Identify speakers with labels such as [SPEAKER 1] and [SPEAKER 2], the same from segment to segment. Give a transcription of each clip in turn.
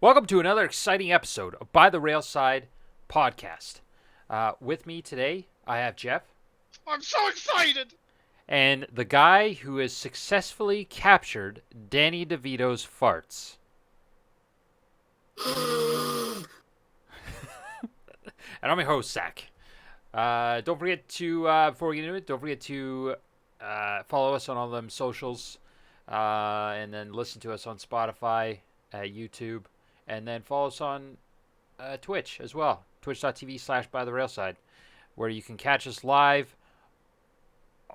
[SPEAKER 1] Welcome to another exciting episode of By the Railside podcast. With me today, I have Jeff
[SPEAKER 2] I'm so excited!
[SPEAKER 1] and the guy who has successfully captured Danny DeVito's farts. And I'm your host, Zach. Don't forget to, before we get into it, don't forget to follow us on all them socials and then listen to us on Spotify, YouTube, and then follow us on Twitch as well. Twitch.tv/bytherailside, where you can catch us live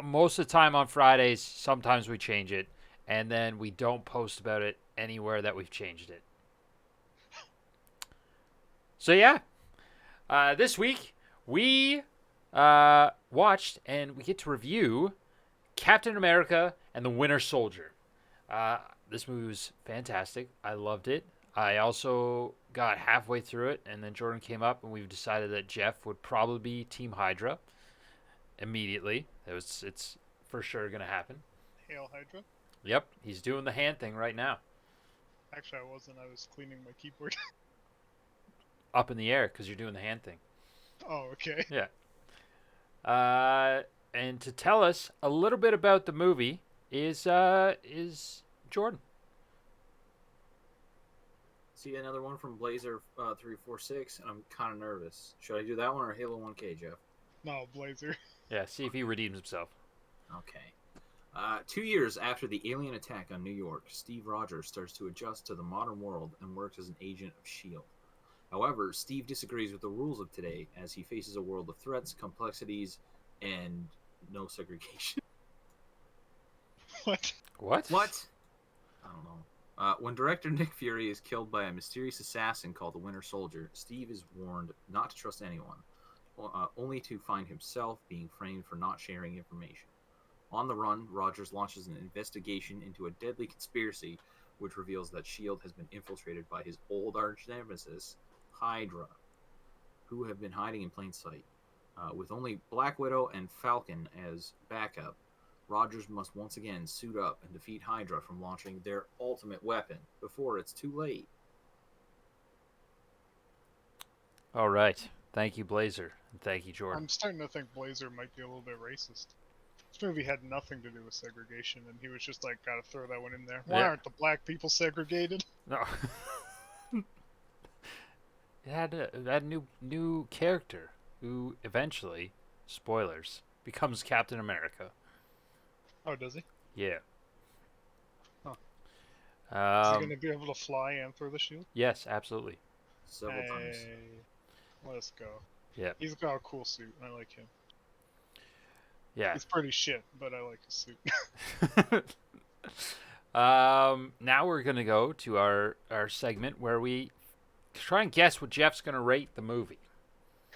[SPEAKER 1] most of the time on Fridays. Sometimes we change it, and then we don't post about it anywhere that we've changed it. So yeah, this week we watched and we get to review Captain America and the Winter Soldier. This movie was fantastic. I loved it. I also got halfway through it, and then Jordan came up, and we've decided that Jeff would probably be Team Hydra immediately. It's for sure going to happen.
[SPEAKER 2] Hail Hydra.
[SPEAKER 1] Yep, he's doing the hand thing right now.
[SPEAKER 2] Actually, I wasn't. I was cleaning my keyboard.
[SPEAKER 1] Up in the air, because you're doing the hand thing.
[SPEAKER 2] Oh, okay.
[SPEAKER 1] Yeah. And to tell us a little bit about the movie is Jordan.
[SPEAKER 3] See another one from Blazer 346, and I'm kind of nervous. Should I do that one or Halo 1K, Jeff?
[SPEAKER 2] No, Blazer.
[SPEAKER 1] Yeah, see if he redeems himself.
[SPEAKER 3] Okay. 2 years after the alien attack on New York, Steve Rogers starts to adjust to the modern world and works as an agent of S.H.I.E.L.D. However, Steve disagrees with the rules of today as he faces a world of threats, complexities, and no segregation.
[SPEAKER 2] What?
[SPEAKER 1] What?
[SPEAKER 3] What? I don't know. When director Nick Fury is killed by a mysterious assassin called the Winter Soldier, Steve is warned not to trust anyone, only to find himself being framed for not sharing information. On the run, Rogers launches an investigation into a deadly conspiracy, which reveals that S.H.I.E.L.D. has been infiltrated by his old arch nemesis, Hydra, who have been hiding in plain sight. With only Black Widow and Falcon as backup, Rogers must once again suit up and defeat Hydra from launching their ultimate weapon before it's too late.
[SPEAKER 1] All right. Thank you, Blazer. And thank you, Jordan.
[SPEAKER 2] I'm starting to think Blazer might be a little bit racist. This movie had nothing to do with segregation, and he was just like, gotta throw that one in there. Why
[SPEAKER 1] Yeah.
[SPEAKER 2] aren't the black people segregated?
[SPEAKER 1] No. It had a new character who eventually, spoilers, becomes Captain America.
[SPEAKER 2] Oh, does he?
[SPEAKER 1] Yeah.
[SPEAKER 2] Huh. Is he
[SPEAKER 1] Um,
[SPEAKER 2] gonna be able to fly and throw the shield?
[SPEAKER 1] yes, absolutely.
[SPEAKER 3] Several times.
[SPEAKER 2] Hey, let's go.
[SPEAKER 1] Yeah.
[SPEAKER 2] He's got a cool suit. I like him.
[SPEAKER 1] Yeah.
[SPEAKER 2] He's pretty shit, but I like his suit.
[SPEAKER 1] Now we're gonna go to our segment where we try and guess what Jeff's gonna rate the movie.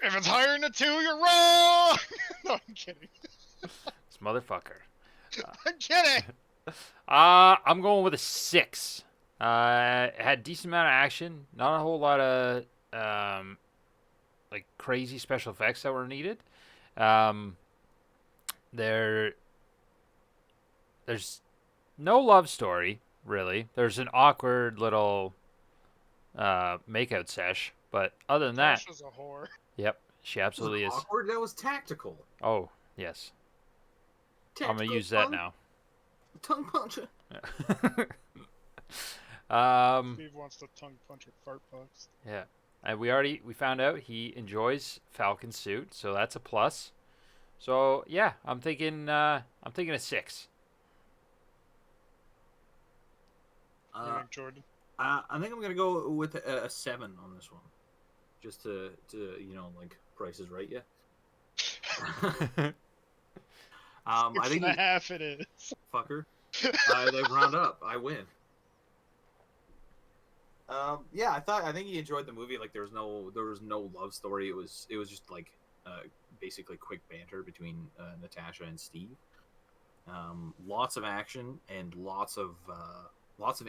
[SPEAKER 2] If it's higher than a 2, you're wrong! No, I'm kidding.
[SPEAKER 1] This motherfucker.
[SPEAKER 2] I'm kidding!
[SPEAKER 1] I'm going with a 6. It had a decent amount of action, not a whole lot of like crazy special effects that were needed. There's no love story really. There's an awkward little makeout sesh, but other than that,
[SPEAKER 2] Ash is a whore.
[SPEAKER 1] yep, she absolutely is.
[SPEAKER 3] Awkward? That was tactical.
[SPEAKER 1] Oh yes, I'm gonna
[SPEAKER 3] Tactical
[SPEAKER 1] use that now.
[SPEAKER 3] Tongue puncher.
[SPEAKER 2] Steve wants to tongue punch her fart box.
[SPEAKER 1] Yeah. And we found out he enjoys Falcon suit, so that's a plus. So yeah, I'm thinking a 6.
[SPEAKER 2] You think, Jordan?
[SPEAKER 3] I think I'm gonna go with a 7 on this one, just to like Price is Right, yeah. I
[SPEAKER 2] Six
[SPEAKER 3] think
[SPEAKER 2] and a half it is.
[SPEAKER 3] fucker. They round up. I win. Yeah, I think he enjoyed the movie. Like there was no love story. It was just like basically quick banter between Natasha and Steve. Lots of action and lots of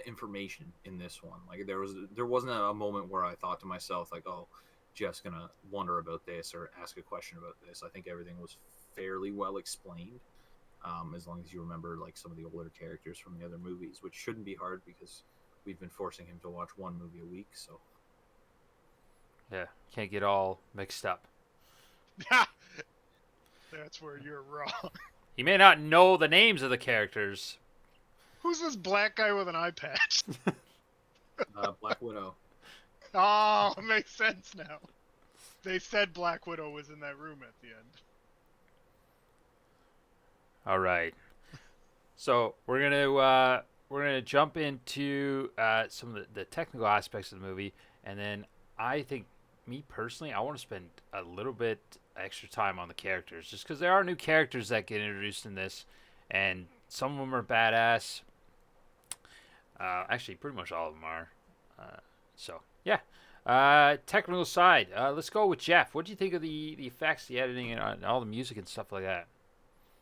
[SPEAKER 3] information in this one. Like there wasn't a moment where I thought to myself like, oh, Jeff's gonna wonder about this or ask a question about this. I think everything was fairly well explained. As long as you remember like some of the older characters from the other movies, which shouldn't be hard because we've been forcing him to watch one movie a week. So
[SPEAKER 1] Yeah, can't get all mixed up.
[SPEAKER 2] That's where you're wrong.
[SPEAKER 1] He may not know the names of the characters.
[SPEAKER 2] Who's this black guy with an eye patch?
[SPEAKER 3] Black Widow.
[SPEAKER 2] Oh, it makes sense now. They said Black Widow was in that room at the end.
[SPEAKER 1] All right. So we're gonna jump into some of the technical aspects of the movie, and then I think, me personally, I want to spend a little bit extra time on the characters, just because there are new characters that get introduced in this, and some of them are badass. Actually, pretty much all of them are. So yeah. Technical side. Let's go with Jeff. What do you think of the effects, the editing, and all the music and stuff like that?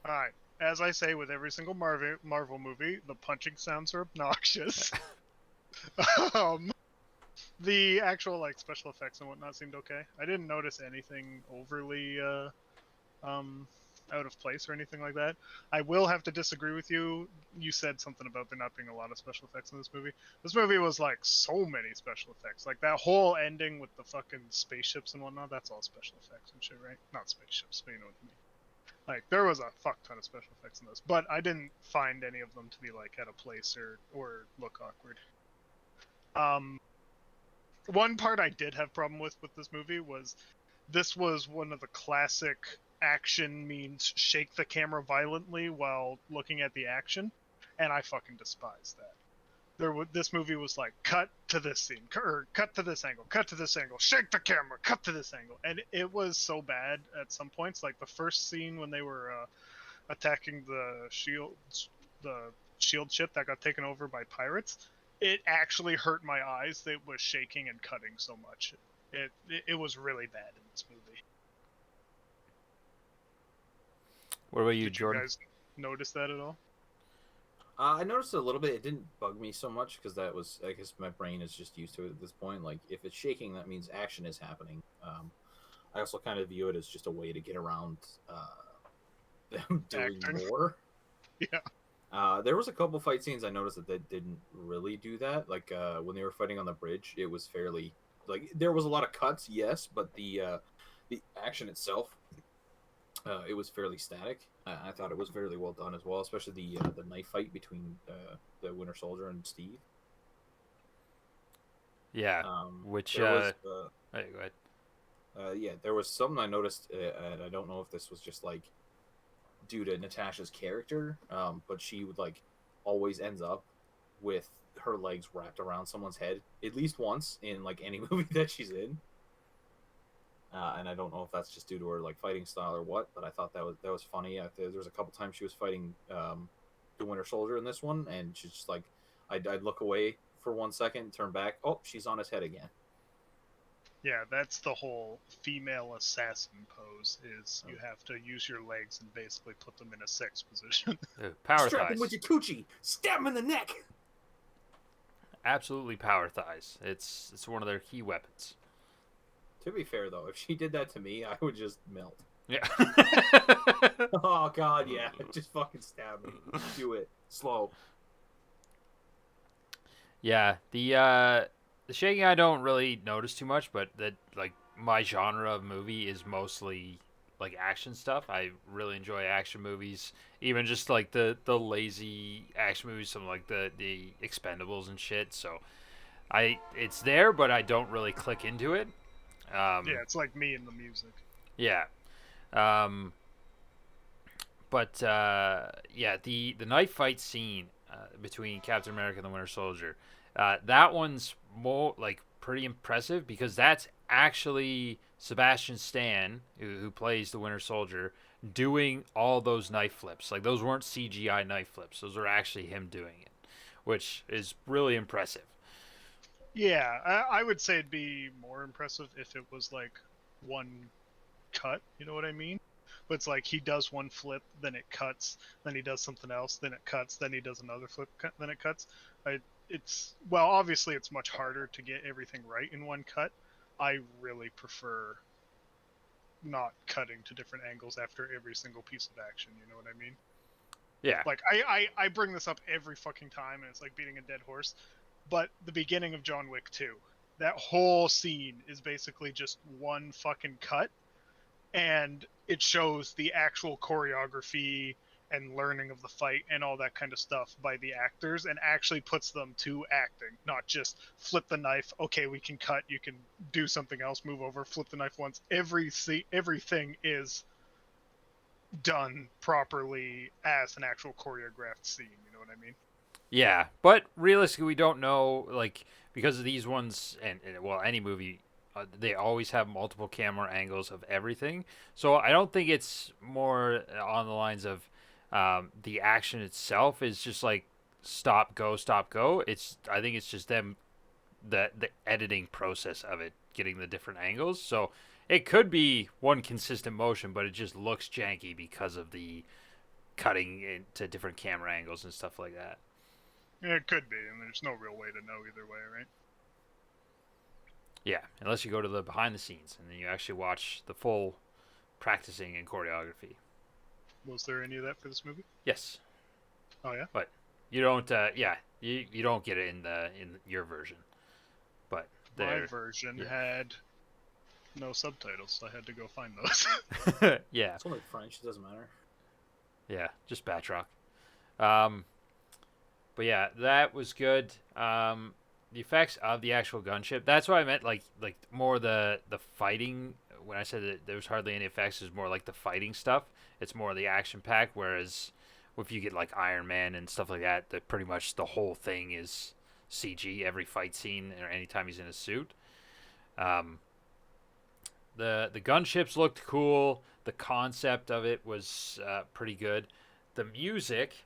[SPEAKER 2] Alright, as I say with every single Marvel movie, the punching sounds are obnoxious. The actual like special effects and whatnot seemed okay. I didn't notice anything overly out of place or anything like that. I will have to disagree with you. You said something about there not being a lot of special effects in this movie. This movie was like so many special effects. Like that whole ending with the fucking spaceships and whatnot, that's all special effects and shit, right? Not spaceships, but you know what I mean. Like there was a fuck ton of special effects in this, but I didn't find any of them to be like out of place or look awkward. One part I did have problem with this movie was this was one of the classic action means shake the camera violently while looking at the action, and I fucking despise that. This movie was like cut to this scene, or cut to this angle, cut to this angle, shake the camera, cut to this angle, and it was so bad at some points. Like the first scene when they were attacking the shield ship that got taken over by pirates, it actually hurt my eyes. It was shaking and cutting so much. It was really bad in this movie.
[SPEAKER 1] What about you,
[SPEAKER 2] Did
[SPEAKER 1] Jordan?
[SPEAKER 2] you guys notice that at all?
[SPEAKER 3] I noticed it a little bit. It didn't bug me so much because that was, I guess, my brain is just used to it at this point. Like if it's shaking, that means action is happening. I also kind of view it as just a way to get around them doing
[SPEAKER 2] Acting.
[SPEAKER 3] more.
[SPEAKER 2] Yeah.
[SPEAKER 3] There was a couple fight scenes I noticed that didn't really do that. Like when they were fighting on the bridge, it was fairly like there was a lot of cuts, yes, but the action itself, it was fairly static. I thought it was fairly well done as well, especially the knife fight between the Winter Soldier and Steve.
[SPEAKER 1] Yeah. Which
[SPEAKER 3] there was,
[SPEAKER 1] hey, go ahead.
[SPEAKER 3] yeah, there was something I noticed, and I don't know if this was just like due to Natasha's character, but she would like always ends up with her legs wrapped around someone's head at least once in like any movie that she's in. And I don't know if that's just due to her like fighting style or what, but I thought that was funny. There was a couple times she was fighting the Winter Soldier in this one, and she's just like, I'd look away for 1 second, turn back, oh, she's on his head again.
[SPEAKER 2] Yeah, that's the whole female assassin pose. Is you have to use your legs and basically put them in a sex position.
[SPEAKER 1] Power
[SPEAKER 3] Strap
[SPEAKER 1] thighs.
[SPEAKER 3] him with your coochie, stab him in the neck.
[SPEAKER 1] Absolutely power thighs. It's one of their key weapons.
[SPEAKER 3] To be fair though, if she did that to me, I would just melt.
[SPEAKER 1] Yeah.
[SPEAKER 3] Oh god, yeah, just fucking stab me. Do it slow.
[SPEAKER 1] Yeah, the shaking I don't really notice too much, but that like my genre of movie is mostly like action stuff. I really enjoy action movies, even just like the lazy action movies, some like the Expendables and shit. So it's there, but I don't really click into it.
[SPEAKER 2] Yeah, it's like me and the music.
[SPEAKER 1] Yeah. But yeah, the knife fight scene between Captain America and the Winter Soldier, that one's more like pretty impressive because that's actually Sebastian Stan, who plays the Winter Soldier, doing all those knife flips. Like those weren't CGI knife flips; those were actually him doing it, which is really impressive.
[SPEAKER 2] Yeah, I would say it'd be more impressive if it was like one cut. You know what I mean? But it's like he does one flip, then it cuts, then he does something else, then it cuts, then he does another flip, then it cuts. It's well, obviously it's much harder to get everything right in one cut. I really prefer not cutting to different angles after every single piece of action. You know what I mean?
[SPEAKER 1] Yeah.
[SPEAKER 2] Like I bring this up every fucking time, and it's like beating a dead horse. but the beginning of John Wick 2. That whole scene is basically just one fucking cut, and it shows the actual choreography and learning of the fight and all that kind of stuff by the actors, and actually puts them to acting, not just flip the knife, okay, we can cut, you can do something else, move over, flip the knife once. Everything is done properly as an actual choreographed scene, you know what I mean?
[SPEAKER 1] Yeah, but realistically, we don't know, like, because of these ones, and well, any movie, they always have multiple camera angles of everything. So I don't think it's more on the lines of the action itself is just like stop, go, stop, go. I think it's just them, the editing process of it, getting the different angles. So it could be one consistent motion, but it just looks janky because of the cutting into different camera angles and stuff like that.
[SPEAKER 2] Yeah, it could be, and there's no real way to know either way, right?
[SPEAKER 1] Yeah, unless you go to the behind the scenes and then you actually watch the full practicing and choreography.
[SPEAKER 2] Was there any of that for this movie?
[SPEAKER 1] Yes,
[SPEAKER 2] Oh yeah.
[SPEAKER 1] but you don't. You don't get it in your version. But
[SPEAKER 2] My version had no subtitles, so I had to go find those.
[SPEAKER 1] yeah,
[SPEAKER 3] It's only French. It doesn't matter.
[SPEAKER 1] yeah, just Batroc. But yeah, that was good. The effects of the actual gunship. That's what I meant. Like more the fighting. When I said that there was hardly any effects, is more like the fighting stuff. It's more the action pack. Whereas if you get like Iron Man and stuff like that, that pretty much the whole thing is CG. Every fight scene or anytime he's in a suit. The gunships looked cool. The concept of it was pretty good. The music.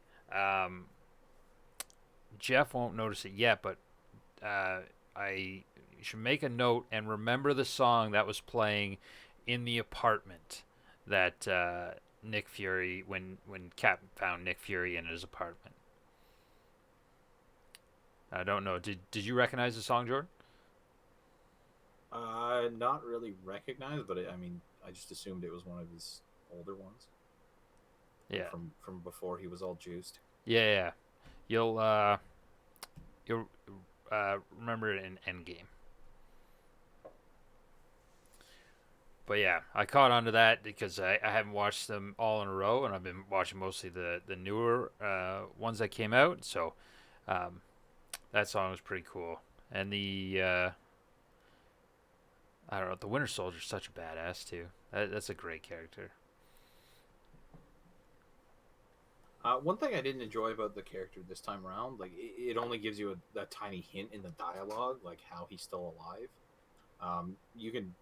[SPEAKER 1] Jeff won't notice it yet, but I should make a note and remember the song that was playing in the apartment that Nick Fury, when Cap found Nick Fury in his apartment. I don't know. Did you recognize the song, Jordan?
[SPEAKER 3] Not really recognized, but I just assumed it was one of his older ones.
[SPEAKER 1] Yeah.
[SPEAKER 3] From before he was all juiced.
[SPEAKER 1] Yeah. You'll remember it in Endgame. But yeah, I caught on to that because I haven't watched them all in a row, and I've been watching mostly the newer ones that came out. So that song was pretty cool. And the I don't know, the Winter Soldier's such a badass too. That's a great character.
[SPEAKER 3] One thing I didn't enjoy about the character this time around, like it only gives you a tiny hint in the dialogue, like how he's still alive. You can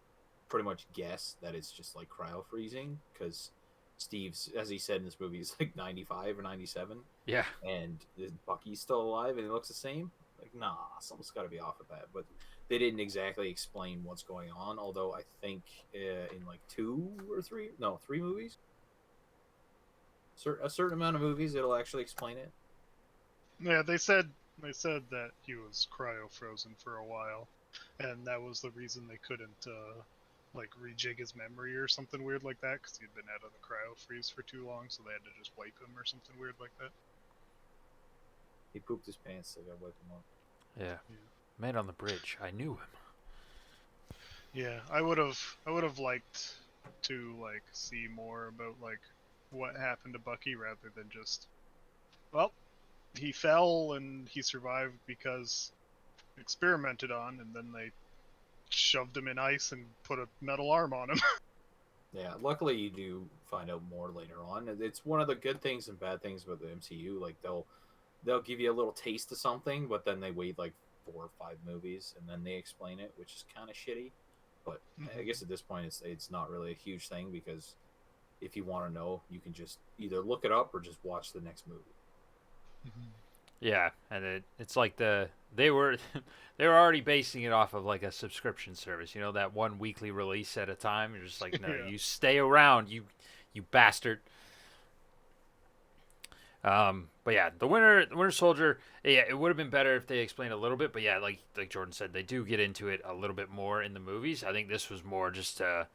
[SPEAKER 3] pretty much guess that it's just like cryo freezing because Steve's, as he said in this movie, is like 95 or 97.
[SPEAKER 1] Yeah.
[SPEAKER 3] And Bucky's still alive and he looks the same. Like, nah, something's got to be off with that. But they didn't exactly explain what's going on. Although I think in like 3 movies, a certain amount of movies, it'll actually explain it.
[SPEAKER 2] Yeah, they said that he was cryo frozen for a while, and that was the reason they couldn't like rejig his memory or something weird like that, because he'd been out of the cryo freeze for too long, so they had to just wipe him or something weird like that.
[SPEAKER 3] He pooped his pants, so they gotta wipe him up.
[SPEAKER 1] Yeah. Man on the bridge. I knew him.
[SPEAKER 2] Yeah, I would have liked to like see more about like what happened to Bucky rather than just, well, he fell and he survived because experimented on, and then they shoved him in ice and put a metal arm on him.
[SPEAKER 3] Yeah, luckily you do find out more later on. It's one of the good things and bad things about the MCU. Like they'll give you a little taste of something, but then they wait like 4 or 5 movies and then they explain it, which is kind of shitty. But I guess at this point it's not really a huge thing because if you want to know, you can just either look it up or just watch the next movie.
[SPEAKER 1] Yeah, and it's like they were already basing it off of like a subscription service, you know, that one weekly release at a time. You're just like, no,
[SPEAKER 2] Yeah.
[SPEAKER 1] you stay around, you bastard. But yeah, the Winter Soldier. Yeah, it would have been better if they explained a little bit. But yeah, like Jordan said, they do get into it a little bit more in the movies. I think this was more just to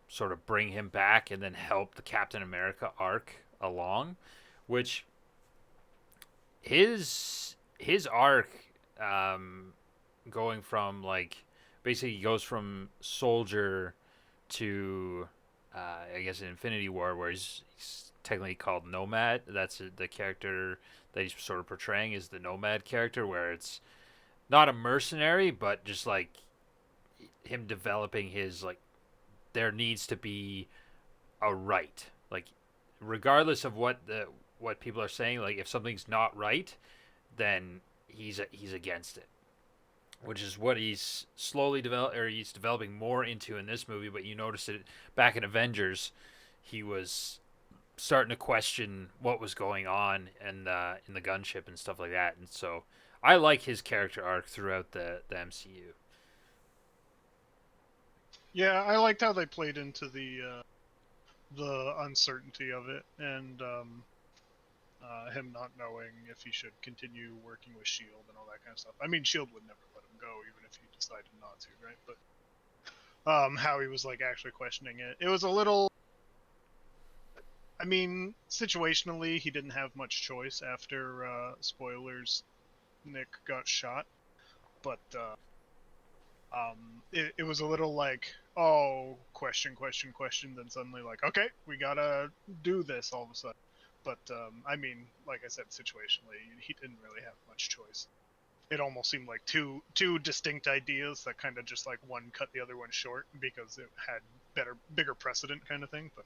[SPEAKER 1] sort of bring him back and then help the Captain America arc along, which his arc going from like basically he goes from soldier to I guess in Infinity War where he's technically called Nomad. That's the character that he's sort of portraying is the Nomad character where it's not a mercenary but just like him developing his like there needs to be a right like regardless of what people are saying like if something's not right then he's against it which is what he's slowly he's developing more into in this movie but you notice it back in Avengers he was starting to question what was going on in the gunship and stuff like that and so I like his character arc throughout the MCU.
[SPEAKER 2] Yeah, I liked how they played into the uncertainty of it and him not knowing if he should continue working with Shield and all that kind of stuff. I mean, Shield would never let him go even if he decided not to, right? But how he was like actually questioning it. It was a little. I mean, situationally, he didn't have much choice after spoilers. Nick got shot, but it was a little like, oh, question, then suddenly like, okay, we gotta do this all of a sudden. But I mean, like I said, situationally, he didn't really have much choice. It almost seemed like two distinct ideas that kind of just like one cut the other one short because it had bigger precedent kind of thing. But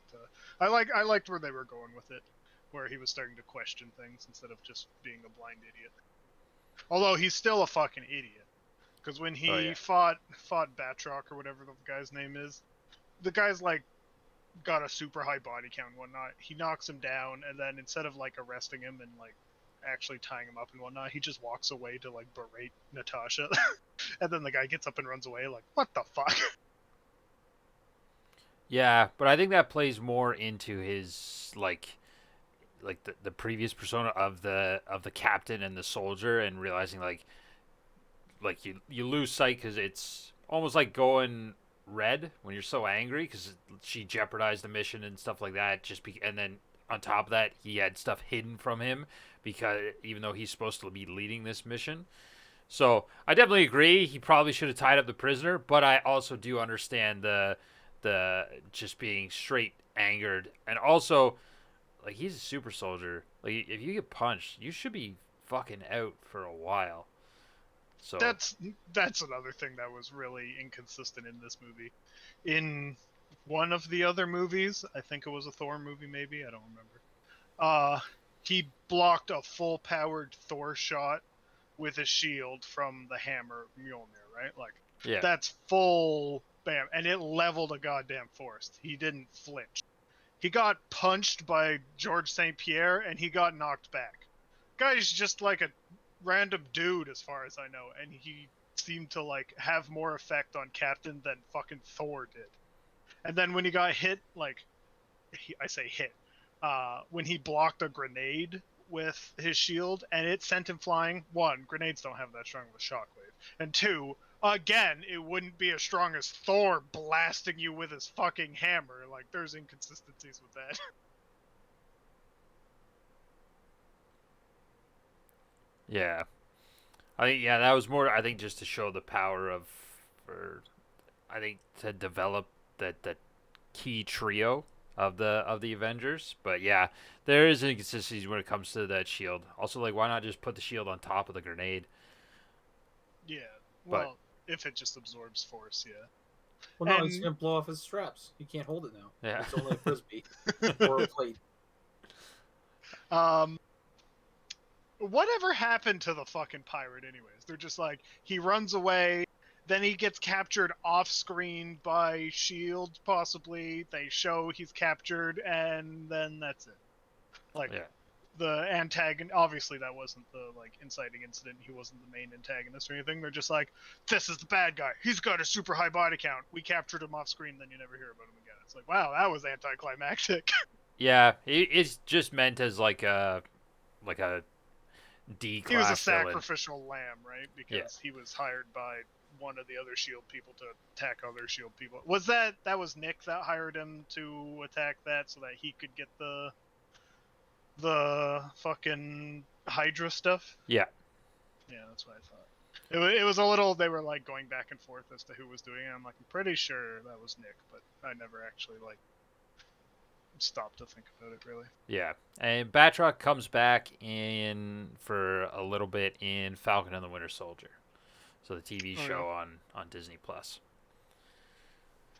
[SPEAKER 2] I liked where they were going with it, where he was starting to question things instead of just being a blind idiot. Although he's still a fucking idiot, because when he fought Batroc or whatever the guy's name is, the guy's like got a super high body count and whatnot. He knocks him down, and then instead of like arresting him and like actually tying him up and whatnot, he just walks away to like berate Natasha, and then the guy gets up and runs away. Like, what the fuck?
[SPEAKER 1] Yeah, but I think that plays more into his like the previous persona of the captain and the soldier and realizing like you lose sight because it's almost like going red when you're so angry because she jeopardized the mission and stuff like that and then on top of that he had stuff hidden from him because even though he's supposed to be leading this mission so I definitely agree he probably should have tied up the prisoner but I also do understand the just being straight angered and also like he's a super soldier like if you get punched you should be fucking out for a while so
[SPEAKER 2] That's another thing that was really inconsistent in this movie. In one of the other movies, I think it was a Thor movie, maybe I don't remember. He blocked a full-powered Thor shot with a shield from the hammer Mjolnir, right? Like,
[SPEAKER 1] yeah
[SPEAKER 2] that's full bam, and it leveled a goddamn forest. He didn't flinch. He got punched by George St. Pierre, and he got knocked back. Guy's just like a random dude as far as I know, and he seemed to like have more effect on Captain than fucking Thor did. And then when he got hit, like I say hit, when he blocked a grenade with his shield and it sent him flying, one, grenades don't have that strong of a shockwave, and two, again, it wouldn't be as strong as Thor blasting you with his fucking hammer. Like, there's inconsistencies with that.
[SPEAKER 1] yeah I think that was more I think just to show the power of or I think to develop that key trio of the Avengers. But yeah, there is inconsistencies when it comes to that shield. Also, like why not just put the shield on top of the grenade?
[SPEAKER 2] Yeah,
[SPEAKER 1] But
[SPEAKER 2] well, if it just absorbs force, yeah.
[SPEAKER 3] Well, no, he's gonna blow off his straps. He can't hold it now.
[SPEAKER 1] yeah,
[SPEAKER 3] It's only a frisbee or a plate.
[SPEAKER 2] Whatever happened to the fucking pirate anyways? They're just like, he runs away, then he gets captured off screen by Shield, possibly. They show he's captured, and then that's it. Like,
[SPEAKER 1] yeah.
[SPEAKER 2] the antagonist, obviously that wasn't the like inciting incident, he wasn't the main antagonist or anything. They're just like, this is the bad guy, he's got a super high body count, we captured him off screen, then you never hear about him again. It's like, wow, that was anticlimactic.
[SPEAKER 1] Yeah, it's just meant as like a D class
[SPEAKER 2] He was a
[SPEAKER 1] villain.
[SPEAKER 2] sacrificial lamb, right? Because he was hired by one of the other Shield people to attack other Shield people. Was that was Nick that hired him to attack that so that he could get the fucking Hydra stuff?
[SPEAKER 1] Yeah.
[SPEAKER 2] Yeah, that's what I thought. It was a little. They were like going back and forth as to who was doing it. I'm like, I'm pretty sure that was Nick, but I never actually like stopped to think about it really.
[SPEAKER 1] Yeah, and Batroc comes back in for a little bit in Falcon and the Winter Soldier, so the TV
[SPEAKER 2] Oh,
[SPEAKER 1] show
[SPEAKER 2] yeah.
[SPEAKER 1] on Disney Plus.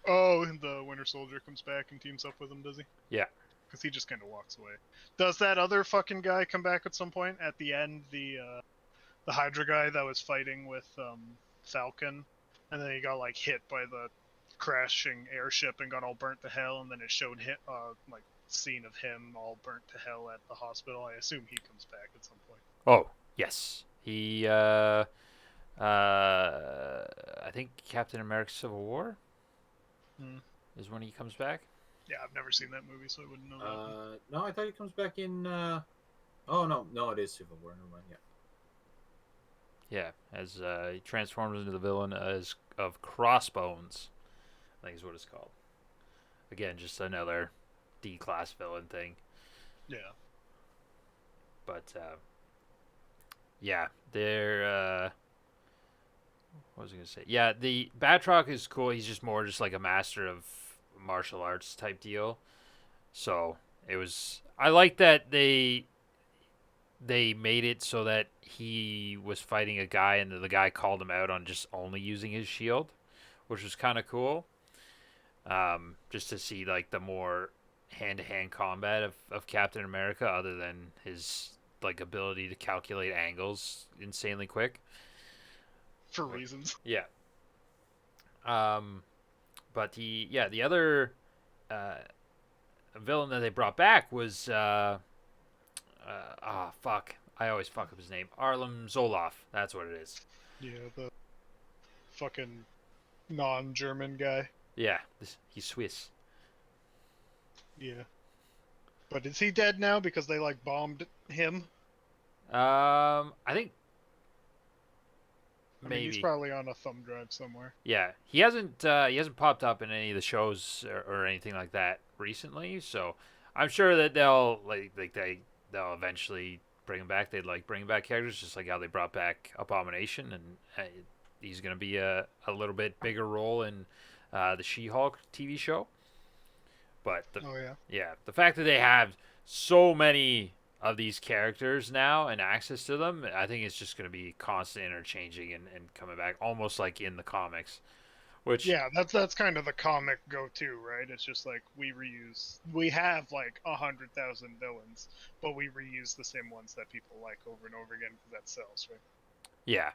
[SPEAKER 2] Oh, and the Winter Soldier comes back and teams up with him, does he?
[SPEAKER 1] Yeah.
[SPEAKER 2] Because he just kind of walks away. Does that other fucking guy come back at some point? At the end, the Hydra guy that was fighting with Falcon, and then he got like hit by the crashing airship and got all burnt to hell, and then it showed him, like scene of him all burnt to hell at the hospital. I assume he comes back at some point.
[SPEAKER 1] Oh yes, he. I think Captain America: Civil War
[SPEAKER 2] Hmm.
[SPEAKER 1] is when he comes back.
[SPEAKER 2] Yeah, I've never seen that movie, so I wouldn't know that.
[SPEAKER 3] No, I thought he comes back in. Oh no, it is Civil War. Never mind. Yeah.
[SPEAKER 1] Yeah, as he transforms into the villain as of Crossbones, I think is what it's called. Again, just another D-class villain thing.
[SPEAKER 2] Yeah.
[SPEAKER 1] But yeah, they're. What was I gonna say? Yeah, the Batroc is cool. He's just more just like a master of martial arts type deal. So it was. I like that they made it so that he was fighting a guy and the guy called him out on just only using his shield, which was kind of cool. Just to see like the more hand-to-hand combat of Captain America, other than his like ability to calculate angles insanely quick.
[SPEAKER 2] For reasons.
[SPEAKER 1] Yeah. But the other villain that they brought back was fuck. I always fuck up his name. Arlem Zoloff. That's what it is.
[SPEAKER 2] Yeah, the fucking non-German guy.
[SPEAKER 1] Yeah, he's Swiss.
[SPEAKER 2] Yeah. But is he dead now because they like bombed him?
[SPEAKER 1] I think
[SPEAKER 2] I mean,
[SPEAKER 1] maybe.
[SPEAKER 2] he's probably on a thumb drive somewhere.
[SPEAKER 1] Yeah, he hasn't popped up in any of the shows or anything like that recently. So I'm sure that they'll they'll eventually bring him back. They'd like bring back characters just like how they brought back Abomination, and he's gonna be a little bit bigger role in the She-Hulk TV show. But the fact that they have so many of these characters now and access to them, I think it's just going to be constant interchanging and coming back, almost like in the comics. Which
[SPEAKER 2] Yeah, that's kind of the comic go-to, right? It's just like we have like 100,000 villains, but we reuse the same ones that people like over and over again because that sells, right?
[SPEAKER 1] yeah,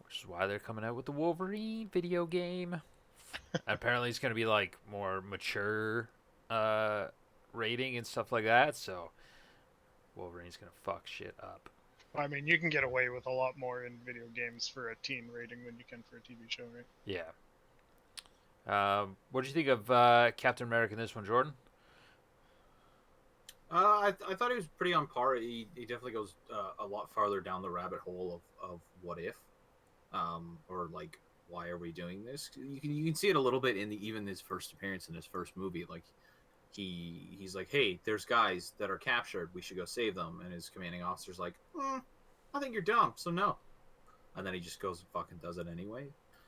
[SPEAKER 1] which is why they're coming out with the Wolverine video game. Apparently, it's going to be like more mature rating and stuff like that. So Wolverine's going to fuck shit up.
[SPEAKER 2] I mean, you can get away with a lot more in video games for a teen rating than you can for a TV show, right?
[SPEAKER 1] Yeah. What do you think of Captain America in this one, Jordan?
[SPEAKER 3] I thought he was pretty on par. He definitely goes a lot farther down the rabbit hole of what if, or like why are we doing this? You can see it a little bit in even his first appearance in his first movie. Like he's like, hey, there's guys that are captured. We should go save them. And his commanding officer's like, I think you're dumb, so no. And then he just goes and fucking does it anyway.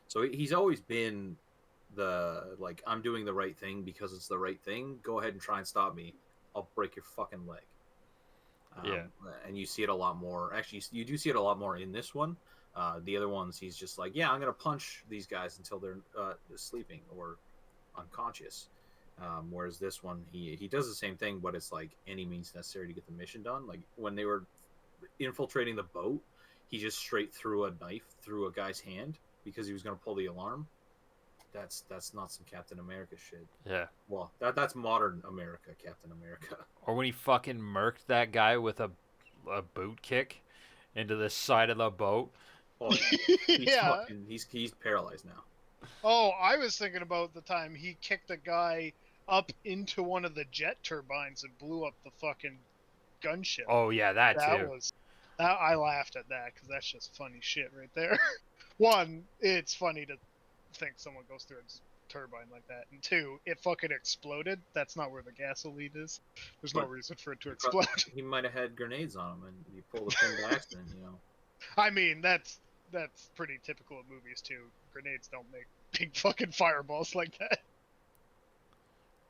[SPEAKER 3] So he's always been the like, I'm doing the right thing because it's the right thing. Go ahead and try and stop me. I'll break your fucking leg.
[SPEAKER 1] Yeah.
[SPEAKER 3] And you see it a lot more. Actually, you do see it a lot more in this one. The other ones, he's just like, yeah, I'm going to punch these guys until they're sleeping or unconscious. Whereas this one, he does the same thing, but it's like any means necessary to get the mission done. Like when they were infiltrating the boat, he just straight threw a knife through a guy's hand because he was going to pull the alarm. That's not some Captain America shit.
[SPEAKER 1] Yeah.
[SPEAKER 3] Well, that's modern America, Captain America.
[SPEAKER 1] Or when he fucking murked that guy with a boot kick into the side of the boat.
[SPEAKER 3] Oh,
[SPEAKER 2] Yeah.
[SPEAKER 3] He's paralyzed now.
[SPEAKER 2] Oh, I was thinking about the time he kicked a guy up into one of the jet turbines and blew up the fucking gunship.
[SPEAKER 1] Oh yeah, that too.
[SPEAKER 2] I laughed at that because that's just funny shit right there. One, it's funny to think someone goes through a turbine like that, and two, it fucking exploded. That's not where the gasoline is. There's no reason for it to explode.
[SPEAKER 3] He might have had grenades on him, and you pull the pin by accident,
[SPEAKER 2] I mean, that's pretty typical of movies too. Grenades don't make big fucking fireballs like that.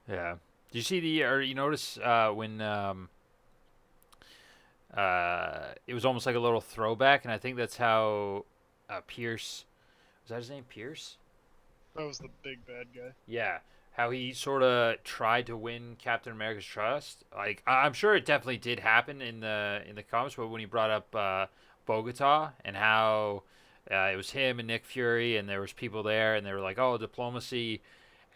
[SPEAKER 1] Yeah. Do you see or you notice when it was almost like a little throwback, and I think that's how Pierce, was that his name, Pierce?
[SPEAKER 2] That was the big bad guy.
[SPEAKER 1] Yeah, how he sort of tried to win Captain America's trust. Like I'm sure it definitely did happen in the comics, but when he brought up Bogota and how it was him and Nick Fury, and there was people there, and they were like, "Oh, diplomacy,"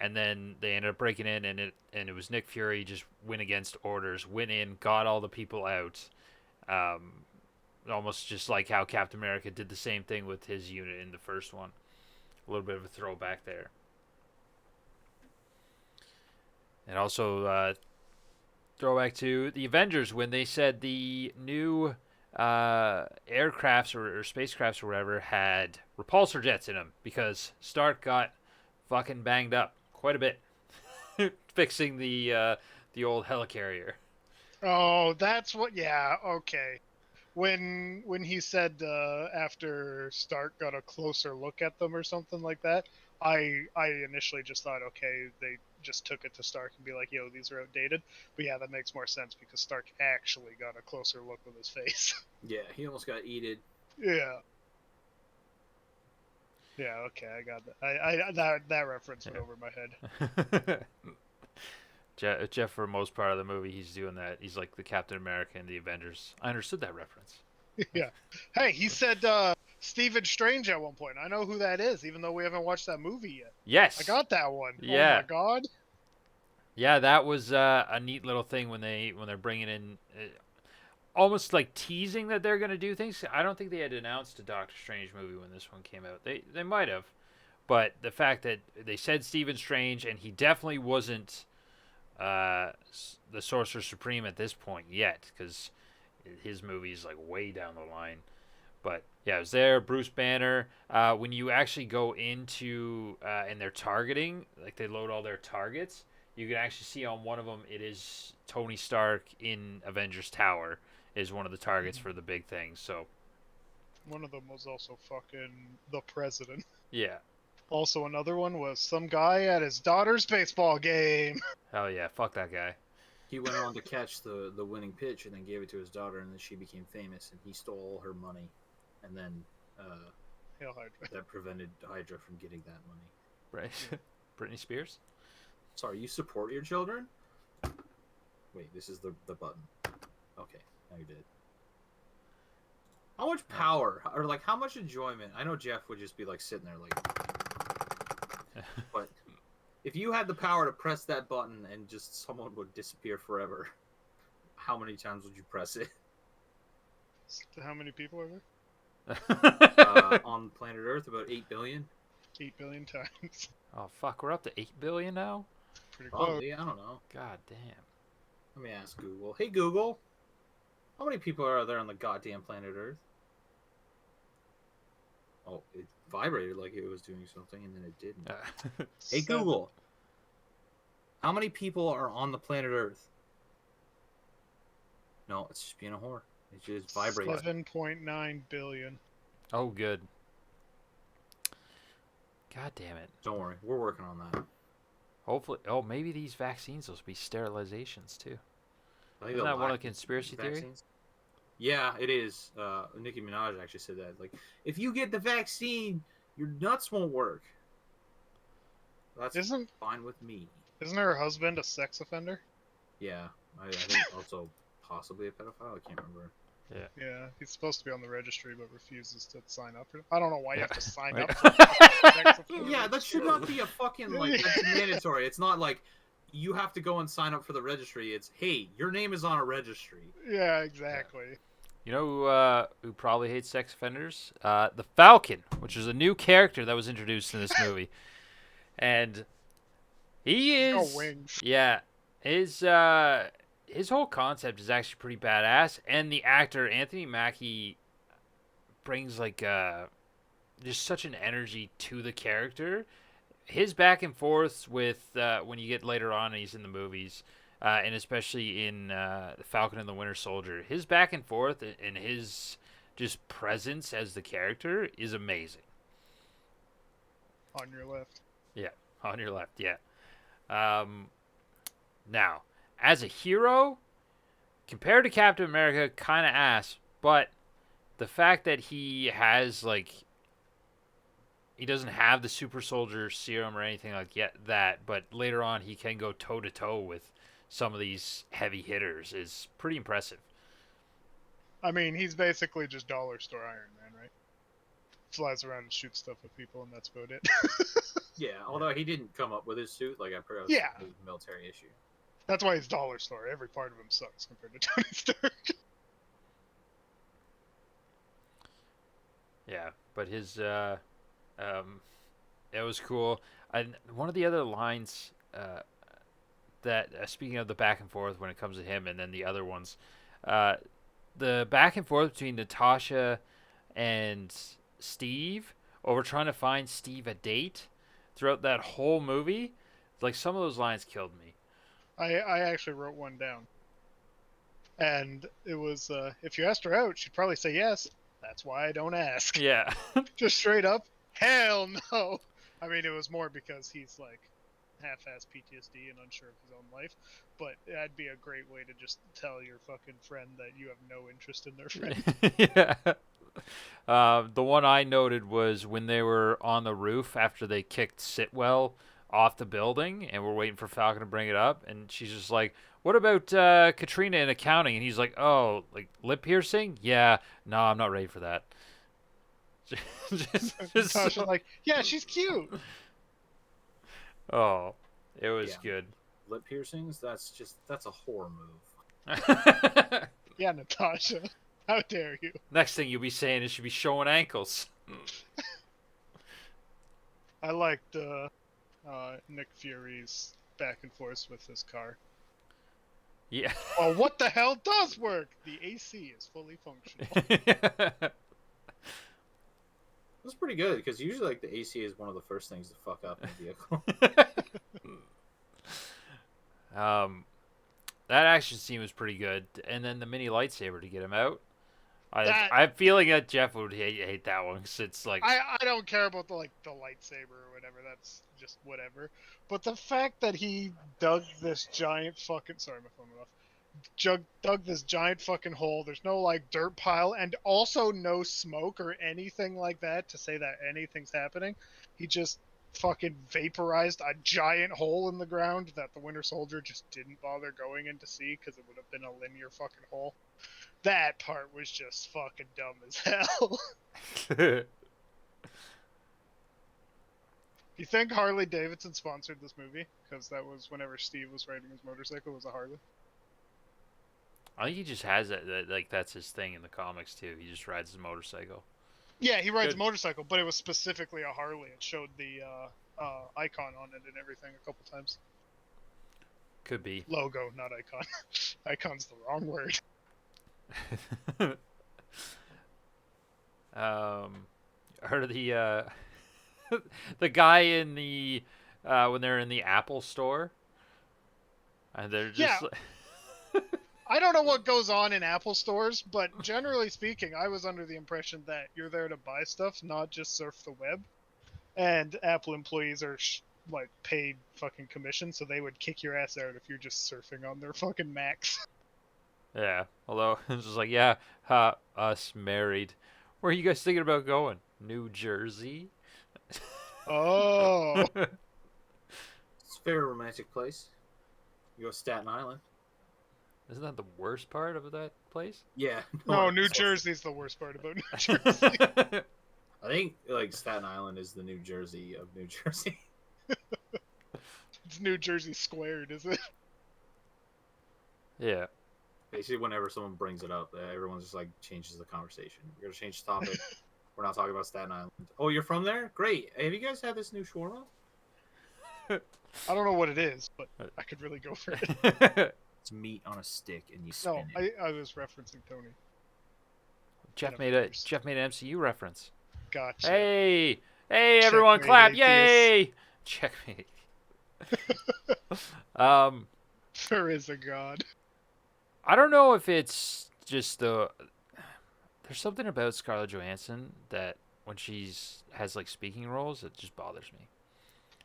[SPEAKER 1] and then they ended up breaking in, and it was Nick Fury just went against orders, went in, got all the people out. Um, Almost just like how Captain America did the same thing with his unit in the first one. A little bit of a throwback there. And also throwback to the Avengers when they said the new aircrafts or spacecrafts or whatever had repulsor jets in them because Stark got fucking banged up quite a bit fixing the old helicarrier.
[SPEAKER 2] Oh, that's what. Yeah, okay. When he said after Stark got a closer look at them or something like that, I initially just thought, okay, they just took it to Stark and be like, yo, these are outdated. But yeah, that makes more sense because Stark actually got a closer look with his face.
[SPEAKER 3] Yeah, he almost got eated.
[SPEAKER 2] Yeah. Yeah, okay, I got that. That reference went over my head.
[SPEAKER 1] Jeff, for most part of the movie, he's doing that. He's like the Captain America in the Avengers. I understood that reference.
[SPEAKER 2] Yeah. Hey, he said Stephen Strange at one point. I know who that is, even though we haven't watched that movie yet.
[SPEAKER 1] Yes.
[SPEAKER 2] I got that one.
[SPEAKER 1] Yeah.
[SPEAKER 2] Oh my god.
[SPEAKER 1] Yeah, that was a neat little thing when they're bringing in, almost like teasing that they're gonna do things. I don't think they had announced a Doctor Strange movie when this one came out. They might have, but the fact that they said Stephen Strange and he definitely wasn't the Sorcerer Supreme at this point yet, because his movie's like way down the line. But yeah, it was there. Bruce Banner. When you actually go into and they're targeting, like they load all their targets, you can actually see on one of them it is Tony Stark in Avengers Tower is one of the targets for the big thing. So
[SPEAKER 2] One of them was also fucking the president.
[SPEAKER 1] yeah,
[SPEAKER 2] Also, another one was some guy at his daughter's baseball game.
[SPEAKER 1] hell yeah, fuck that guy.
[SPEAKER 3] He went on to catch the winning pitch and then gave it to his daughter, and then she became famous, and he stole all her money, and then
[SPEAKER 2] Hail Hydra.
[SPEAKER 3] that prevented Hydra from getting that money.
[SPEAKER 1] Right, Britney Spears.
[SPEAKER 3] Sorry, you support your children? Wait, this is the button. Okay, now you did. How much power, or like how much enjoyment? I know Jeff would just be like sitting there like, but if you had the power to press that button and just someone would disappear forever, how many times would you press it?
[SPEAKER 2] How many people are there?
[SPEAKER 3] On planet Earth, about 8 billion.
[SPEAKER 2] 8 billion times.
[SPEAKER 1] Oh fuck, we're up to 8 billion now.
[SPEAKER 2] Pretty close.
[SPEAKER 3] Probably, I don't know.
[SPEAKER 1] God damn.
[SPEAKER 3] Let me ask Google. Hey Google, how many people are there on the goddamn planet Earth? Oh, it vibrated like it was doing something, and then it didn't. Hey Google, how many people are on the planet Earth? No, it's just being a whore. It just vibrates.
[SPEAKER 2] 7.9 billion.
[SPEAKER 1] Oh good. God damn it.
[SPEAKER 3] Don't worry, we're working on that.
[SPEAKER 1] Hopefully, maybe these vaccines will be sterilizations too.
[SPEAKER 3] I think
[SPEAKER 1] Isn't that one of the
[SPEAKER 3] lack
[SPEAKER 1] conspiracy theory?
[SPEAKER 3] vaccines. Yeah, it is. Nicki Minaj actually said that. Like, if you get the vaccine, your nuts won't work. That's fine with me.
[SPEAKER 2] Isn't her husband a sex offender?
[SPEAKER 3] Yeah, I think also possibly a pedophile. I can't remember.
[SPEAKER 2] Yeah, he's supposed to be on the registry but refuses to sign up. I don't know why you have to sign
[SPEAKER 1] Right.
[SPEAKER 2] up for a sex offender
[SPEAKER 3] Yeah, that should not be a fucking like that's mandatory. It's not like you have to go and sign up for the registry. It's hey, your name is on a registry.
[SPEAKER 2] Yeah, exactly.
[SPEAKER 1] You know who probably hates sex offenders? The Falcon, which is a new character that was introduced in this movie, and he is
[SPEAKER 2] No wings.
[SPEAKER 1] yeah, his whole concept is actually pretty badass, and the actor Anthony Mackie brings like just such an energy to the character. His back and forths with when you get later on and he's in the movies, and especially in the Falcon and the Winter Soldier, his back and forth and his just presence as the character is amazing.
[SPEAKER 2] On your left.
[SPEAKER 1] Yeah, on your left. Yeah. Now, as a hero, compared to Captain America, kind of ass, but the fact that he has he doesn't have the super soldier serum or anything like that, but later on he can go toe to toe with some of these heavy hitters is pretty impressive.
[SPEAKER 2] I mean, he's basically just dollar store Iron Man, right? Flies around and shoots stuff at people, and that's about it.
[SPEAKER 3] Yeah, although he didn't come up with his suit, like I forgot, it was
[SPEAKER 2] Yeah.
[SPEAKER 3] a military issue.
[SPEAKER 2] That's why he's dollar store. Every part of him sucks compared to Tony Stark.
[SPEAKER 1] Yeah, but his it was cool. And one of the other lines that speaking of the back and forth when it comes to him, and then the other ones, the back and forth between Natasha and Steve over trying to find Steve a date throughout that whole movie, like some of those lines killed me.
[SPEAKER 2] I actually wrote one down. And it was, if you asked her out, she'd probably say yes. That's why I don't ask.
[SPEAKER 1] Yeah.
[SPEAKER 2] Just straight up, hell no. I mean, it was more because he's like half-ass PTSD and unsure of his own life. But that'd be a great way to just tell your fucking friend that you have no interest in their friend.
[SPEAKER 1] Yeah. The one I noted was when they were on the roof after they kicked Sitwell off the building and we're waiting for Falcon to bring it up, and she's just like, what about Katrina in accounting? And he's like, oh, like lip piercing? Yeah, no, I'm not ready for that.
[SPEAKER 2] Natasha's like, yeah, she's cute.
[SPEAKER 1] Oh, it was good.
[SPEAKER 3] Lip piercings? That's a horror move.
[SPEAKER 2] Yeah, Natasha. How dare you?
[SPEAKER 1] Next thing you'll be saying is should be showing ankles.
[SPEAKER 2] I liked Nick Fury's back and forth with his car.
[SPEAKER 1] Yeah.
[SPEAKER 2] Oh, what the hell does work? The AC is fully functional.
[SPEAKER 3] That's pretty good because usually like the AC is one of the first things to fuck up in a vehicle.
[SPEAKER 1] That action scene was pretty good, and then the mini lightsaber to get him out. I'm feeling that Jeff would hate that one because it's like
[SPEAKER 2] I don't care about the lightsaber or whatever. That's just whatever. But the fact that he dug this giant fucking my phone went off. Dug this giant fucking hole. There's no dirt pile and also no smoke or anything like that to say that anything's happening. He just fucking vaporized a giant hole in the ground that the Winter Soldier just didn't bother going in to see because it would have been a linear fucking hole. That part was just fucking dumb as hell. You think Harley Davidson sponsored this movie? Because that was whenever Steve was riding his motorcycle, was a Harley.
[SPEAKER 1] I think he just has that that's his thing in the comics too. He just rides his motorcycle.
[SPEAKER 2] Yeah, he rides a motorcycle, but it was specifically a Harley. It showed the icon on it and everything a couple times.
[SPEAKER 1] Could be.
[SPEAKER 2] Logo, not icon. Icon's the wrong word.
[SPEAKER 1] Heard of the the guy in the when they're in the Apple store and they're just
[SPEAKER 2] I don't know what goes on in Apple stores, but generally speaking, I was under the impression that you're there to buy stuff, not just surf the web. And Apple employees are paid fucking commission, so they would kick your ass out if you're just surfing on their fucking Macs.
[SPEAKER 1] Yeah, although it's just us married. Where are you guys thinking about going? New Jersey?
[SPEAKER 2] Oh.
[SPEAKER 3] It's a very romantic place. You go to Staten Island.
[SPEAKER 1] Isn't that the worst part of that place?
[SPEAKER 3] Yeah.
[SPEAKER 2] No, New Jersey's the worst part about New Jersey.
[SPEAKER 3] I think Staten Island is the New Jersey of New Jersey.
[SPEAKER 2] It's New Jersey squared, is it?
[SPEAKER 1] Yeah.
[SPEAKER 3] Basically, whenever someone brings it up, everyone just changes the conversation. We're gonna change the topic. We're not talking about Staten Island. Oh, you're from there? Great. Have you guys had this new shawarma?
[SPEAKER 2] I don't know what it is, but I could really go for it.
[SPEAKER 3] It's meat on a stick, and you spin
[SPEAKER 2] No,
[SPEAKER 3] it.
[SPEAKER 2] I was referencing Tony.
[SPEAKER 1] Jeff made an MCU reference.
[SPEAKER 2] Gotcha.
[SPEAKER 1] Hey, everyone, clap! Yay! Checkmate.
[SPEAKER 2] There is a god.
[SPEAKER 1] I don't know if it's just There's something about Scarlett Johansson that when she's has like speaking roles, it just bothers me.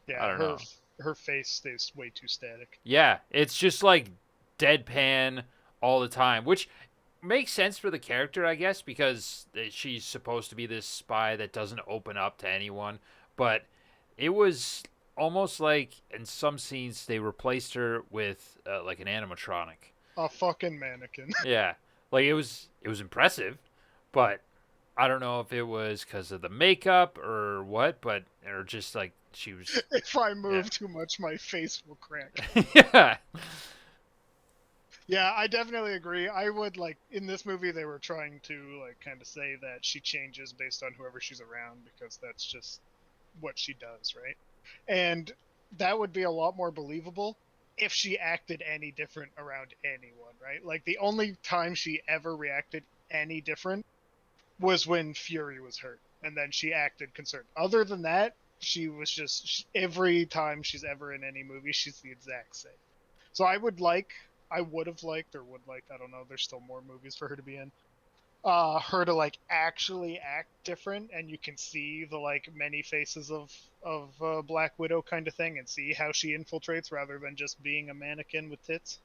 [SPEAKER 1] I
[SPEAKER 2] Yeah,
[SPEAKER 1] don't know.
[SPEAKER 2] her face stays way too static.
[SPEAKER 1] Yeah, it's just like deadpan all the time, which makes sense for the character, I guess, because she's supposed to be this spy that doesn't open up to anyone. But it was almost like in some scenes they replaced her with like an animatronic.
[SPEAKER 2] A fucking mannequin.
[SPEAKER 1] Yeah, like it was impressive, but I don't know if it was because of the makeup or what, but or just like she was.
[SPEAKER 2] If I
[SPEAKER 1] Yeah.
[SPEAKER 2] move too much, my face will crack.
[SPEAKER 1] Yeah.
[SPEAKER 2] Yeah, I definitely agree. I would like in this movie they were trying to like kind of say that she changes based on whoever she's around because that's just what she does, right? And that would be a lot more believable if she acted any different around anyone, right? Like the only time she ever reacted any different was when Fury was hurt, and then she acted concerned. Other than that, she was just every time she's ever in any movie, she's the exact same. So I would have liked, or would like, I don't know. There's still more movies for her to be in. Her to like actually act different, and you can see the like many faces of Black Widow kind of thing, and see how she infiltrates rather than just being a mannequin with tits.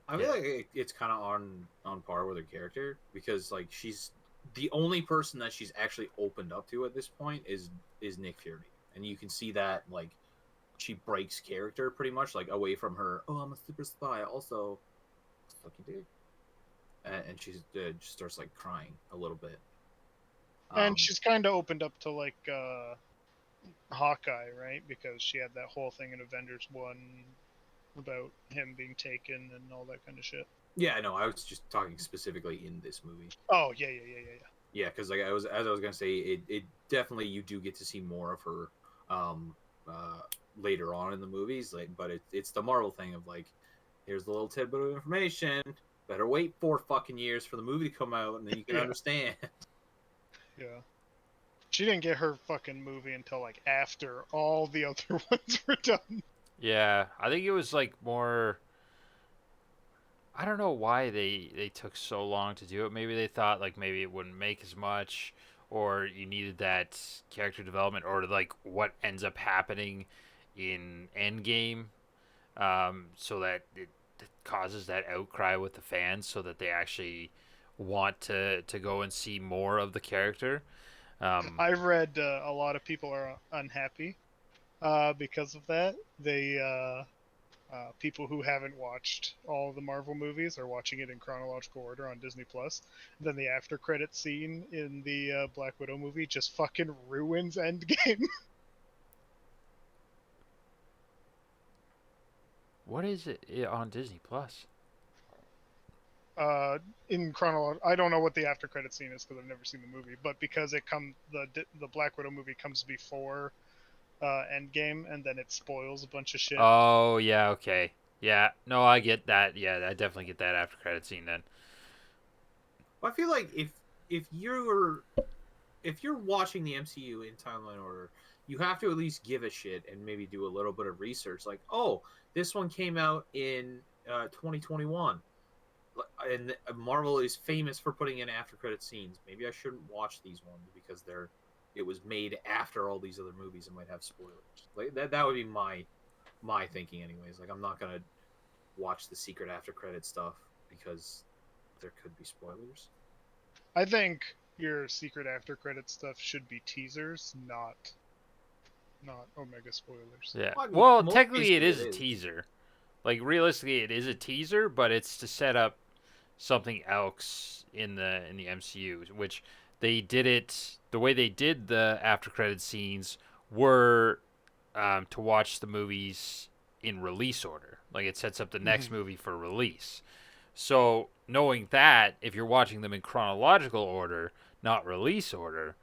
[SPEAKER 3] I feel like it's kind of on par with her character because like she's the only person that she's actually opened up to at this point is Nick Fury, and you can see that like she breaks character pretty much like away from her. Oh, I'm a super spy. Also, fucking dude, and she just starts like crying a little bit.
[SPEAKER 2] And she's kind of opened up to like Hawkeye, right? Because she had that whole thing in Avengers 1 about him being taken and all that kind of shit.
[SPEAKER 3] Yeah, no, I was just talking specifically in this movie.
[SPEAKER 2] Oh, yeah.
[SPEAKER 3] Yeah, because like I was gonna say, it definitely you do get to see more of her later on in the movies. Like, but it's the Marvel thing of like, here's the little tidbit of information. Better wait 4 fucking years for the movie to come out, and then you can understand.
[SPEAKER 2] Yeah. She didn't get her fucking movie until like after all the other ones were done.
[SPEAKER 1] Yeah, I think it was like more. I don't know why they took so long to do it. Maybe they thought like maybe it wouldn't make as much, or you needed that character development, or like what ends up happening in Endgame, so that it causes that outcry with the fans, so that they actually want to go and see more of the character.
[SPEAKER 2] I've read a lot of people are unhappy because of that. People who haven't watched all the Marvel movies are watching it in chronological order on Disney Plus. Then the after credit scene in the Black Widow movie just fucking ruins Endgame.
[SPEAKER 1] What is it on Disney Plus?
[SPEAKER 2] In chronological, I don't know what the after credit scene is because I've never seen the movie, but because the Black Widow movie comes before Endgame, and then it spoils a bunch of shit.
[SPEAKER 1] Oh yeah, okay, yeah. No, I get that. Yeah, I definitely get that after credit scene then.
[SPEAKER 3] Well, I feel like if you're watching the MCU in timeline order, you have to at least give a shit and maybe do a little bit of research. Like, oh, this one came out in 2021, and Marvel is famous for putting in after credit scenes. Maybe I shouldn't watch these ones because it was made after all these other movies and might have spoilers. Like that would be my thinking, anyways. Like I'm not gonna watch the secret after credit stuff because there could be spoilers.
[SPEAKER 2] I think your secret after credit stuff should be teasers, not Omega spoilers.
[SPEAKER 1] Yeah.
[SPEAKER 3] Well, I mean,
[SPEAKER 1] Well,
[SPEAKER 3] most
[SPEAKER 1] technically, it
[SPEAKER 3] cases
[SPEAKER 1] is a
[SPEAKER 3] it is.
[SPEAKER 1] teaser. Like realistically, it is a teaser, but it's to set up something else in the MCU, which they did it the way they did the after credit scenes were to watch the movies in release order. Like it sets up the next movie for release. So knowing that, if you're watching them in chronological order, not release order,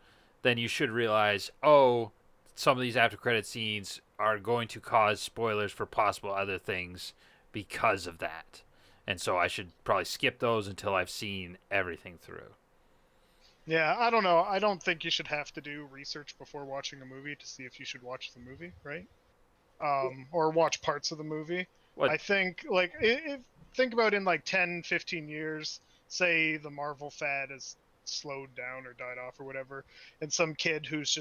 [SPEAKER 1] then you should realize, oh, some of these after credit scenes are going to cause spoilers for possible other things because of that. And so I should probably skip those until I've seen everything through.
[SPEAKER 2] Yeah, I don't know. I don't think you should have to do research before watching a movie to see if you should watch the movie, right? Or watch parts of the movie.
[SPEAKER 1] What?
[SPEAKER 2] I think, like, think about in like 10, 15 years, say the Marvel fad has slowed down or died off or whatever, and some kid who's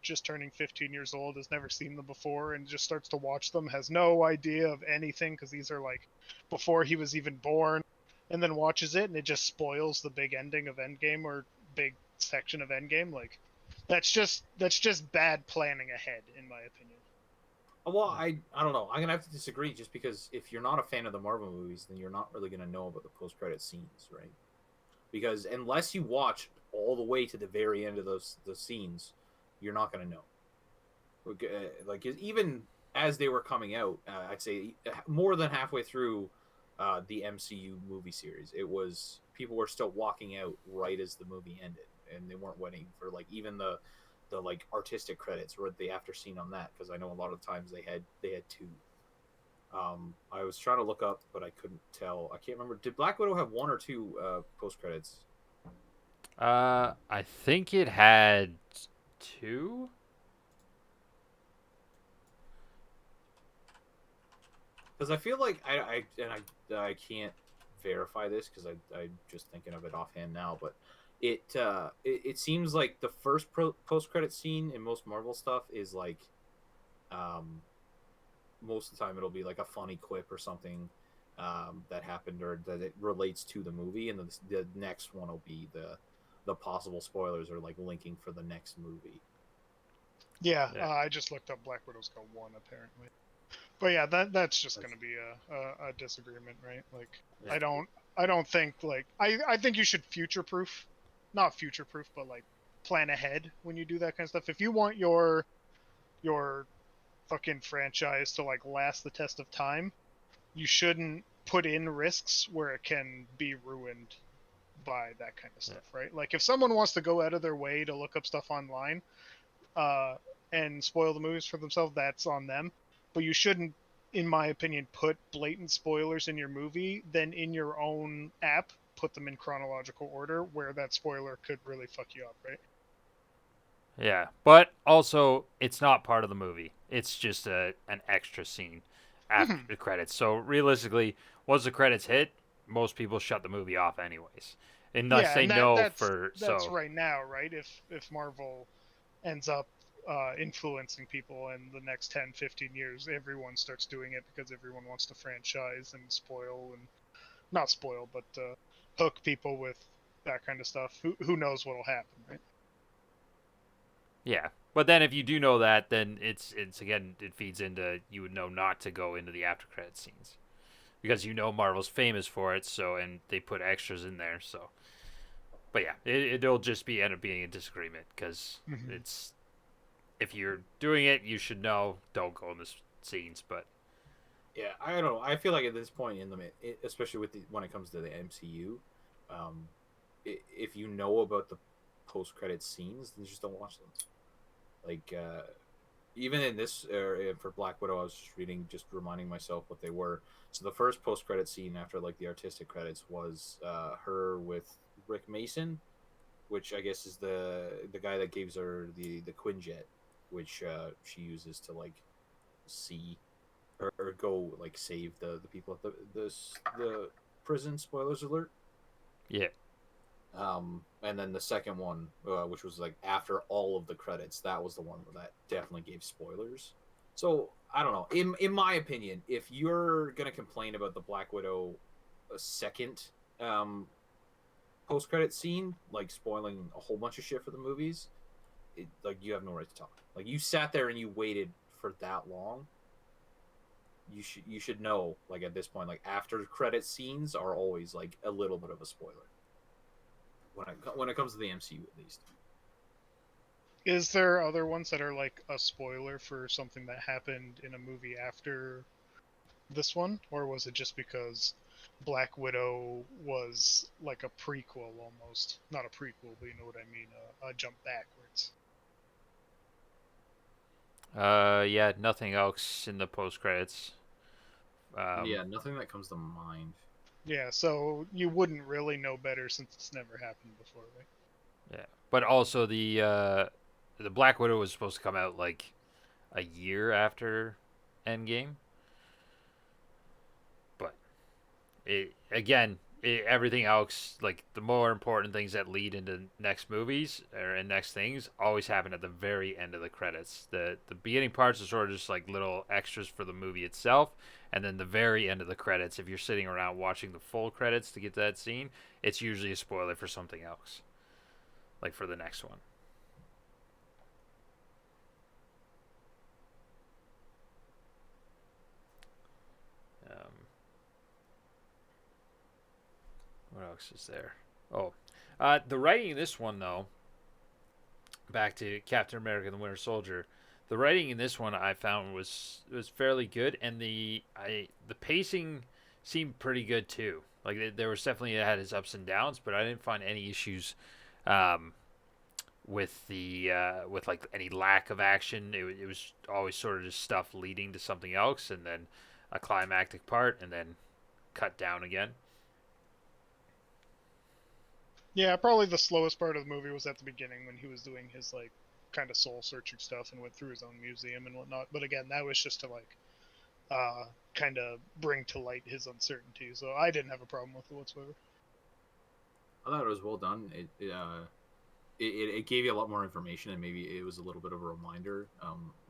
[SPEAKER 2] just turning 15 years old has never seen them before and just starts to watch them, has no idea of anything because these are like before he was even born, and then watches it and it just spoils the big ending of Endgame or big section of Endgame. Like that's just bad planning ahead, in my opinion.
[SPEAKER 3] Well, I don't know. I'm gonna have to disagree, just because if you're not a fan of the Marvel movies, then you're not really gonna know about the post-credit scenes, right? Because unless you watch all the way to the very end of those scenes, you're not gonna know. Like even as they were coming out, I'd say more than halfway through the MCU movie series, it was people were still walking out right as the movie ended, and they weren't waiting for like even the like artistic credits or the after scene on that, because I know a lot of times they had two. I was trying to look up, but I couldn't tell. I can't remember. Did Black Widow have one or two post credits?
[SPEAKER 1] I think it had 2.
[SPEAKER 3] Because I feel like I can't verify this because I'm just thinking of it offhand now, but it seems like the first post credit scene in most Marvel stuff is like, most of the time it'll be like a funny quip or something that happened or that it relates to the movie, and then the next one will be the possible spoilers or like linking for the next movie.
[SPEAKER 2] Yeah,
[SPEAKER 1] Yeah.
[SPEAKER 2] I just looked up Black Widow's got one apparently. But yeah, that's just going to be a disagreement, right? Like,
[SPEAKER 1] Yeah.
[SPEAKER 2] I don't think like I think you should future proof, not future proof, but like plan ahead when you do that kind of stuff. If you want your fucking franchise to like last the test of time, you shouldn't put in risks where it can be ruined by that kind of stuff, right? Like if someone wants to go out of their way to look up stuff online, uh, and spoil the movies for themselves, that's on them. But you shouldn't, in my opinion, put blatant spoilers in your movie. Then in your own app, put them in chronological order where that spoiler could really fuck you up, right?
[SPEAKER 1] Yeah, but also it's not part of the movie. It's just an extra scene after
[SPEAKER 2] Mhm.
[SPEAKER 1] the credits. So realistically, once the credits hit, most people shut the movie off anyways, unless
[SPEAKER 2] Yeah,
[SPEAKER 1] they
[SPEAKER 2] and
[SPEAKER 1] know
[SPEAKER 2] that's right now, right? If Marvel ends up influencing people in the next 10, 15 years, everyone starts doing it because everyone wants to franchise and spoil and not spoil, but hook people with that kind of stuff. Who knows what'll happen, right?
[SPEAKER 1] Yeah. But then if you do know that, then it's again it feeds into you would know not to go into the after credit scenes because you know Marvel's famous for it. So and they put extras in there. So, but yeah, it'll just be end up being a disagreement because
[SPEAKER 2] Mm-hmm.
[SPEAKER 1] it's if you're doing it, you should know. Don't go in the scenes. But
[SPEAKER 3] Yeah, I don't know. I feel like at this point in especially when it comes to the MCU, um, if you know about the post credit scenes, then just don't watch them. Like even in this for Black Widow, I was just reading, just reminding myself what they were. So the first post credit scene after like the artistic credits was her with Rick Mason, which I guess is the guy that gives her the Quinjet, which she uses to like see or go like save the people at the prison. Spoilers alert.
[SPEAKER 1] yeah,
[SPEAKER 3] And then the second one, which was like after all of the credits, that was the one that definitely gave spoilers. So I don't know. In my opinion, if you're gonna complain about the Black Widow second um, post credit scene, like spoiling a whole bunch of shit for the movies, like you have no right to talk. Like you sat there and you waited for that long. You should know, like at this point, like after credit scenes are always like a little bit of a spoiler when it comes to the MCU at least.
[SPEAKER 2] Is there other ones that are like a spoiler for something that happened in a movie after this one, or was it just because Black Widow was like a prequel almost? Not a prequel, but you know what I mean, a jump backwards.
[SPEAKER 1] yeah, nothing else in the post credits.
[SPEAKER 3] Yeah, nothing that comes to mind.
[SPEAKER 2] Yeah, so you wouldn't really know better since it's never happened before, right?
[SPEAKER 1] Yeah, but also the Black Widow was supposed to come out like a year after Endgame, but it again everything else, like the more important things that lead into next movies or in next things, always happen at the very end of the credits. The beginning parts are sort of just like little extras for the movie itself, and then the very end of the credits, if you're sitting around watching the full credits to get to that scene, it's usually a spoiler for something else, like for the next one. Um, what else is there? Oh, the writing in this one though, back to Captain America: and the Winter Soldier. The writing in this one I found was fairly good, and the pacing seemed pretty good too. Like there was definitely, it had its ups and downs, but I didn't find any issues um, with the with like any lack of action. It was always sort of just stuff leading to something else, and then a climactic part, and then cut down again.
[SPEAKER 2] Yeah, probably the slowest part of the movie was at the beginning when he was doing his like kind of soul searching stuff and went through his own museum and whatnot. But again, that was just to like kind of bring to light his uncertainty. So I didn't have a problem with it whatsoever.
[SPEAKER 3] I thought it was well done. It gave you a lot more information, and maybe it was a little bit of a reminder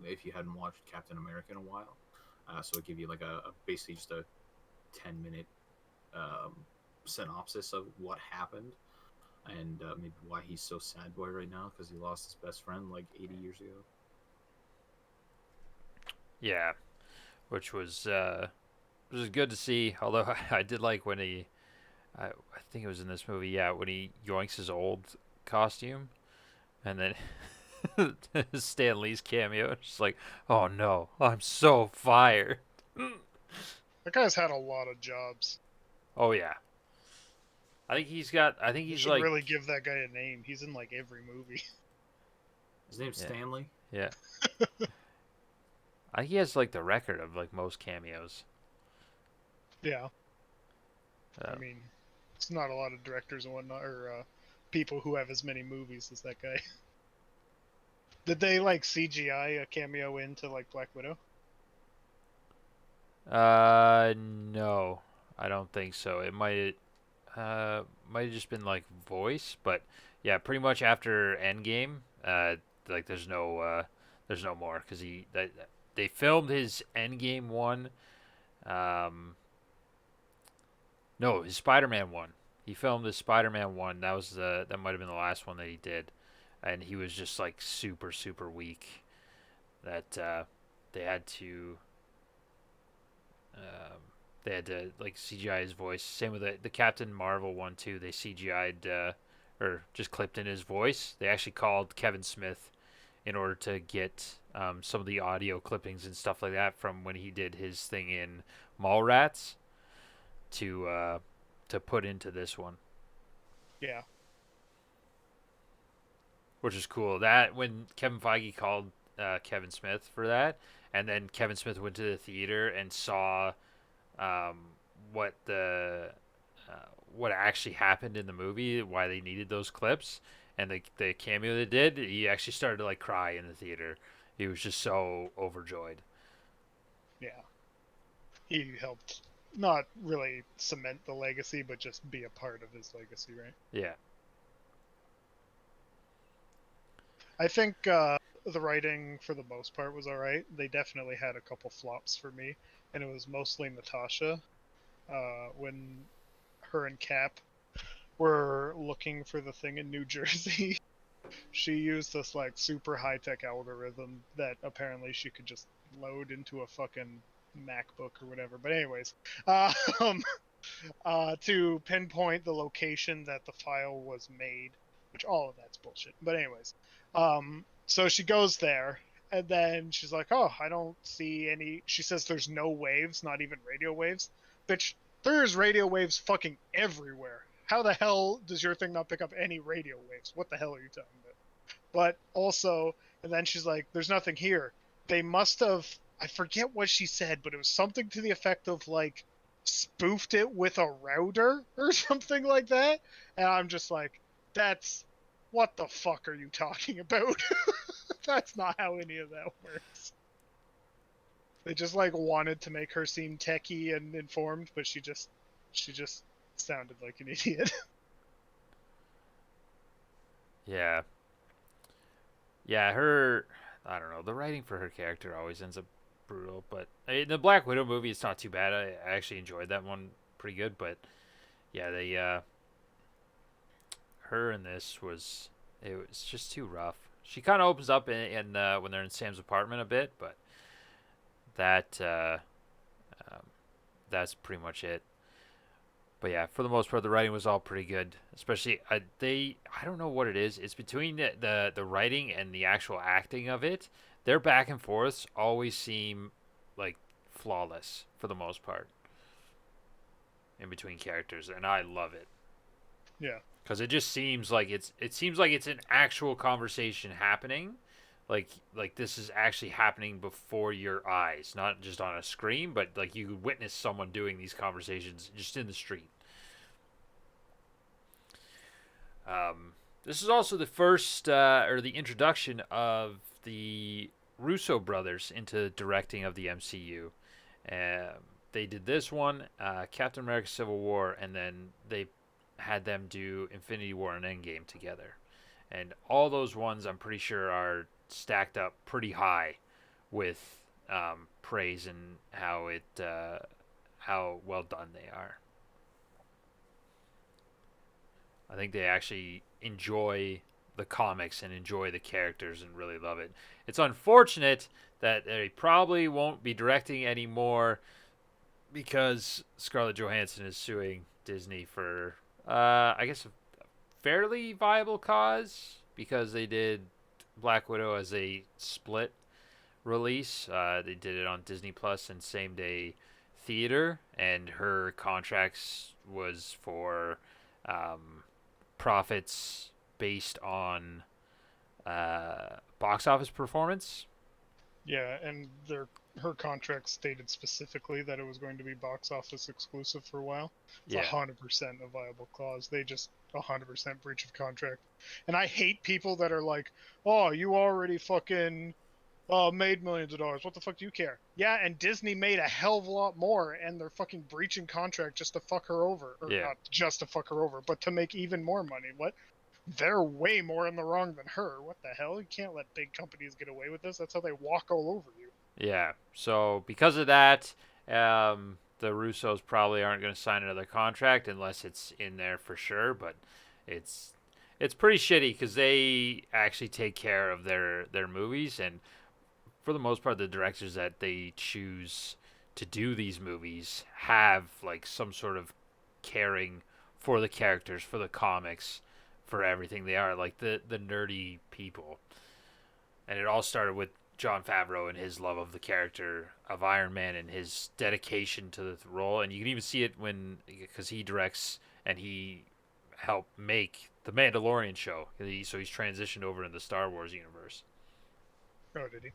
[SPEAKER 3] if you hadn't watched Captain America in a while. So it gave you like a basically just a 10-minute synopsis of what happened, and maybe why he's so sad boy right now because he lost his best friend like 80 years ago.
[SPEAKER 1] Yeah, which was good to see. Although I did like when I think it was in this movie, yeah, when he yoinks his old costume, and then Stan Lee's cameo. It's just like, oh no, I'm so fired.
[SPEAKER 2] That guy's had a lot of jobs.
[SPEAKER 1] Oh yeah, I think he's got. I think
[SPEAKER 2] You
[SPEAKER 1] he's
[SPEAKER 2] should
[SPEAKER 1] like,
[SPEAKER 2] really give that guy a name. He's in like every movie.
[SPEAKER 3] His name's
[SPEAKER 1] Yeah.
[SPEAKER 3] Stanley.
[SPEAKER 1] yeah. I think he has like the record of like most cameos.
[SPEAKER 2] Yeah, I
[SPEAKER 1] Um,
[SPEAKER 2] mean, it's not a lot of directors and whatnot, or people who have as many movies as that guy. Did they like CGI a cameo into like Black Widow?
[SPEAKER 1] no, I don't think so. It might have just been like voice, but yeah, pretty much after Endgame, like there's no more because they filmed his Endgame one. Um, no, his Spider-Man one. He filmed his Spider-Man one. That might have been the last one that he did, and he was just like super super weak. That they had to um, they had to like CGI his voice. Same with the Captain Marvel one too. They CGI'd or just clipped in his voice. They actually called Kevin Smith in order to get some of the audio clippings and stuff like that from when he did his thing in Mallrats to put into this one,
[SPEAKER 2] Yeah,
[SPEAKER 1] which is cool. That when Kevin Feige called Kevin Smith for that, and then Kevin Smith went to the theater and saw um, what the uh, what actually happened in the movie, why they needed those clips, and the cameo they did. He actually started to like cry in the theater. He was just so overjoyed.
[SPEAKER 2] yeah. He helped not really cement the legacy, but just be a part of his legacy, right?
[SPEAKER 1] Yeah,
[SPEAKER 2] I think the writing for the most part was all right. They definitely had a couple flops for me, and it was mostly Natasha when her and Cap were looking for the thing in New Jersey. She used this like super high tech algorithm that apparently she could just load into a fucking MacBook or whatever. But anyways, um, to pinpoint the location that the file was made, which all of that's bullshit. But anyways, so she goes there, and then she's like, "Oh, I don't see any." She says, "There's no waves, not even radio waves." Bitch, there's radio waves fucking everywhere. How the hell does your thing not pick up any radio waves? What the hell are you talking about? But also, and then she's like, "There's nothing here." They must have. I forget what she said, but it was something to the effect of like spoofed it with a router or something like that. And I'm just like, that's what the fuck are you talking about? That's not how any of that works. They just like wanted to make her seem techie and informed, but she just sounded like an idiot.
[SPEAKER 1] Yeah. Yeah, her. I don't know. The writing for her character always ends up brutal, but in the Black Widow movie, it's not too bad. I actually enjoyed that one pretty good, but yeah, her in this it was just too rough. She kind of opens up in when they're in Sam's apartment a bit, but that um, that's pretty much it. But yeah, for the most part, the writing was all pretty good. Especially I don't know what it is. It's between the writing and the actual acting of it. Their back and forths always seem like flawless for the most part in between characters, and I love it
[SPEAKER 2] Yeah.
[SPEAKER 1] because it just seems like it's an actual conversation happening. Like this is actually happening before your eyes, not just on a screen, but like you could witness someone doing these conversations just in the street. This is also the first or the introduction of the Russo brothers into directing of the MCU. They did this one, Captain America: Civil War, and then they had them do Infinity War and Endgame together. And all those ones, I'm pretty sure, are stacked up pretty high with praise and how well done they are. I think they actually enjoy the comics and enjoy the characters and really love it. It's unfortunate that they probably won't be directing anymore because Scarlett Johansson is suing Disney for, I guess, a fairly viable cause because they did Black Widow as a split release. They did it on Disney Plus and same day theater, and her contracts was for profits based on box office performance.
[SPEAKER 2] Yeah, and her contract stated specifically that it was going to be box office exclusive for a while. It's
[SPEAKER 1] Yeah.
[SPEAKER 2] 100% a viable clause. They just 100% breach of contract. And I hate people that are like, "Oh, you already fucking made millions of dollars. What the fuck do you care?" Yeah, and Disney made a hell of a lot more, and they're fucking breaching contract just to fuck her over, or
[SPEAKER 1] Yeah.
[SPEAKER 2] not just to fuck her over, but to make even more money. What? They're way more in the wrong than her. What the hell? You can't let big companies get away with this. That's how they walk all over you.
[SPEAKER 1] Yeah. So because of that, the Russos probably aren't going to sign another contract unless it's in there for sure. But it's it's pretty shitty because they actually take care of their movies, and for the most part, the directors that they choose to do these movies have like some sort of caring for the characters, for the comics, for everything they are, like the nerdy people. And it all started with Jon Favreau and his love of the character of Iron Man and his dedication to the role. And you can even see it because he directs and he helped make the Mandalorian show. So he's transitioned over in the Star Wars universe.
[SPEAKER 2] Oh, did he?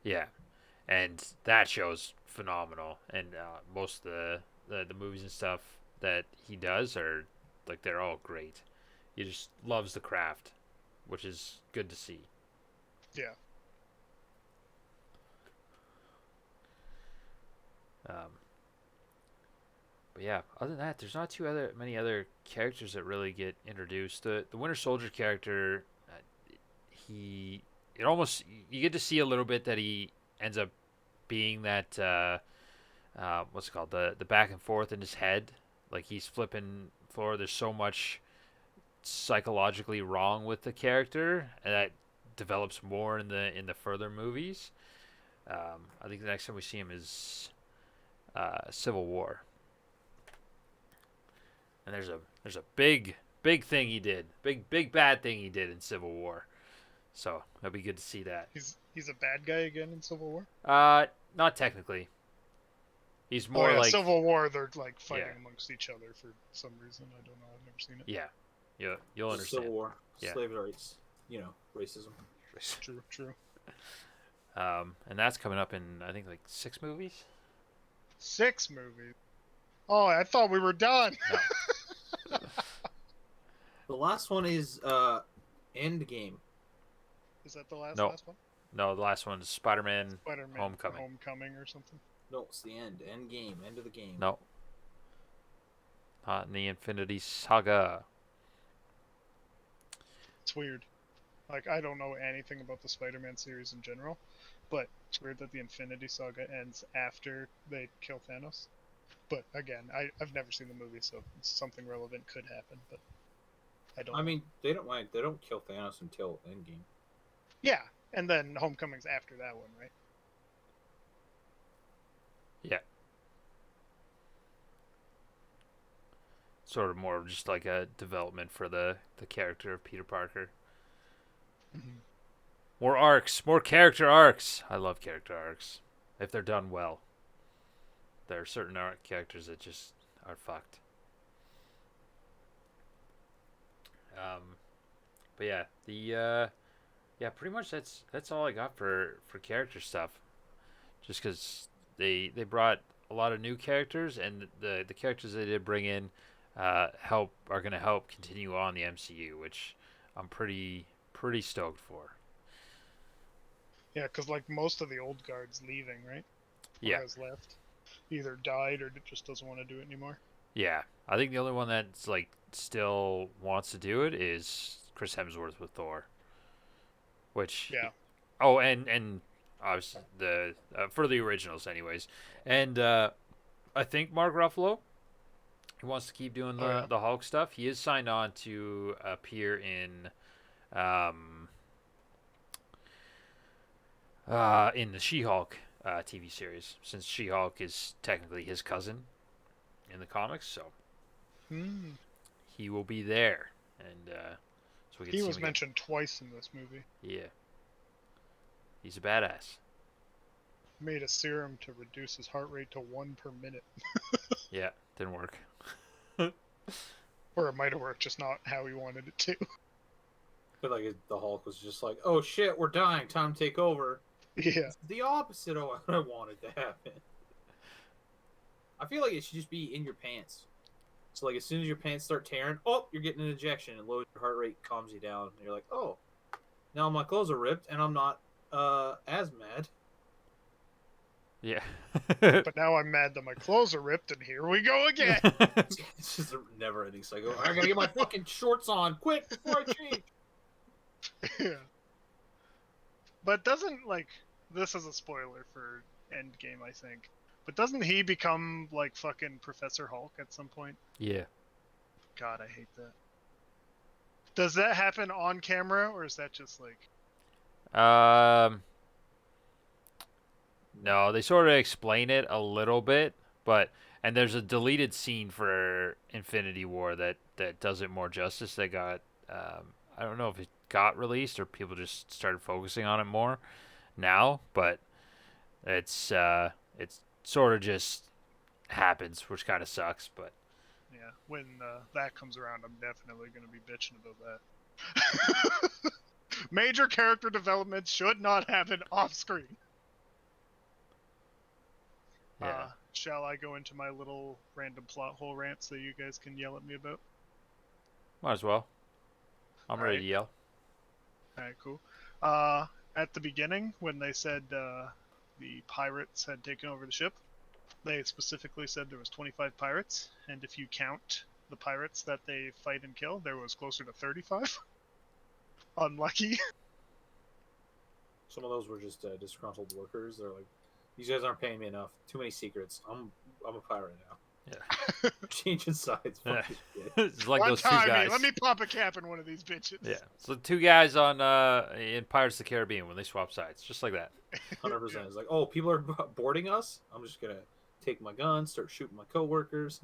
[SPEAKER 1] Yeah, and that show's phenomenal. And most of the movies and stuff that he does are like they're all great. He just loves the craft, which is good to see.
[SPEAKER 2] Yeah.
[SPEAKER 1] But yeah, other than that, there's not many other characters that really get introduced. The Winter Soldier character, he it almost you get to see a little bit that he ends up being that what's it called, the back and forth in his head, like he's flipping floor. There's so much psychologically wrong with the character, and that develops more in the further movies. I think the next time we see him is Civil War, and there's a big thing he did, big bad thing he did in Civil War. So it'll be good to see that.
[SPEAKER 2] He's a bad guy again in Civil War.
[SPEAKER 1] Not technically. He's more
[SPEAKER 2] Oh yeah,
[SPEAKER 1] like
[SPEAKER 2] Civil War. They're like fighting
[SPEAKER 1] Yeah.
[SPEAKER 2] amongst each other for some reason. I don't know. I've never seen it.
[SPEAKER 1] yeah, you'll understand.
[SPEAKER 3] Civil War,
[SPEAKER 1] Yeah.
[SPEAKER 3] slave rights, racism.
[SPEAKER 2] True. True.
[SPEAKER 1] And that's coming up in I think like 6 movies.
[SPEAKER 2] 6 movies. Oh, I thought we were done.
[SPEAKER 1] No.
[SPEAKER 3] The last one is Endgame.
[SPEAKER 2] Is that the last
[SPEAKER 1] No.
[SPEAKER 2] one?
[SPEAKER 1] No, the last one is Spider-Man
[SPEAKER 2] Spider-Man
[SPEAKER 1] Homecoming.
[SPEAKER 2] Homecoming or something.
[SPEAKER 3] No, it's the end. End game. End of the game.
[SPEAKER 1] No. in the Infinity Saga.
[SPEAKER 2] It's weird. Like, I don't know anything about the Spider-Man series in general, but it's weird that the Infinity Saga ends after they kill Thanos. But again, I've never seen the movie, so something relevant could happen, but I don't
[SPEAKER 3] I
[SPEAKER 2] know.
[SPEAKER 3] mean, they don't kill Thanos until Endgame.
[SPEAKER 2] Yeah, and then Homecoming's after that one, right?
[SPEAKER 1] Yeah. Sort of more just like a development for the character of Peter Parker.
[SPEAKER 2] Mm-hmm.
[SPEAKER 1] More arcs, more character arcs. I love character arcs if they're done well. There are certain arc characters that just are fucked. But yeah, yeah, pretty much that's all I got for character stuff. Just because they brought a lot of new characters, and the characters they did bring in are going to help continue on the MCU, which I'm pretty stoked for.
[SPEAKER 2] Yeah, because like most of the old guard's leaving, right? Or
[SPEAKER 1] Yeah,
[SPEAKER 2] has left. Either died or just doesn't want to do it anymore.
[SPEAKER 1] yeah. I think the only one that's like still wants to do it is Chris Hemsworth with Thor. Which,
[SPEAKER 2] Yeah.
[SPEAKER 1] oh, and obviously the for the originals, anyways, and I think Mark Ruffalo, he wants to keep doing
[SPEAKER 2] Oh yeah.
[SPEAKER 1] the Hulk stuff. He is signed on to appear in the She-Hulk TV series, since She-Hulk is technically his cousin in the comics, so
[SPEAKER 2] Hmm.
[SPEAKER 1] he will be there, and so we can
[SPEAKER 2] He
[SPEAKER 1] see
[SPEAKER 2] was
[SPEAKER 1] him again.
[SPEAKER 2] mentioned twice in this movie.
[SPEAKER 1] Yeah, he's a badass.
[SPEAKER 2] Made a serum to reduce his heart rate to 1 per minute.
[SPEAKER 1] Yeah, didn't work.
[SPEAKER 2] Or it might have worked, just not how he wanted it to.
[SPEAKER 3] I feel like the Hulk was just like, "Oh shit, we're dying. Time to take over."
[SPEAKER 2] Yeah.
[SPEAKER 3] It's the opposite of what I wanted to happen. I feel like it should just be in your pants. So like as soon as your pants start tearing, oh, you're getting an injection and lowers your heart rate, calms you down. And you're like, oh, now my clothes are ripped and I'm not as mad.
[SPEAKER 1] Yeah.
[SPEAKER 2] But now I'm mad that my clothes are ripped, and here we go again.
[SPEAKER 3] It's just a never-ending cycle. I gotta get my fucking shorts on quick before I change.
[SPEAKER 2] Yeah. But doesn't, like, this is a spoiler for Endgame, I think. But doesn't he become, like, fucking Professor Hulk at some point?
[SPEAKER 1] Yeah.
[SPEAKER 2] God, I hate that. Does that happen on camera, or is that just, like...
[SPEAKER 1] No, they sort of explain it a little bit, and there's a deleted scene for Infinity War that does it more justice. That got I don't know if it got released or people just started focusing on it more now, but it's sort of just happens, which kind of sucks, but
[SPEAKER 2] Yeah, when that comes around, I'm definitely going to be bitching about that. Major character development should not happen off screen.
[SPEAKER 1] yeah.
[SPEAKER 2] Shall I go into my little random plot hole rants that you guys can yell at me about?
[SPEAKER 1] Might as well. I'm ready
[SPEAKER 2] Alright.
[SPEAKER 1] to yell.
[SPEAKER 2] Alright, cool. At the beginning, when they said the pirates had taken over the ship, they specifically said there was 25 pirates, and if you count the pirates that they fight and kill, there was closer to 35. Unlucky.
[SPEAKER 3] Some of those were just disgruntled workers. They're like, "These guys aren't paying me enough. Too many secrets. I'm a pirate now."
[SPEAKER 1] Yeah.
[SPEAKER 3] Changing sides.
[SPEAKER 1] Yeah.
[SPEAKER 3] Fuck this shit.
[SPEAKER 1] It's like
[SPEAKER 2] One
[SPEAKER 1] those two
[SPEAKER 2] time,
[SPEAKER 1] guys.
[SPEAKER 2] let me pop a cap in one of these bitches.
[SPEAKER 1] Yeah. So two guys on in Pirates of the Caribbean when they swap sides, just like that.
[SPEAKER 3] 100%. It's like, oh, people are boarding us. I'm just gonna take my gun, start shooting my coworkers.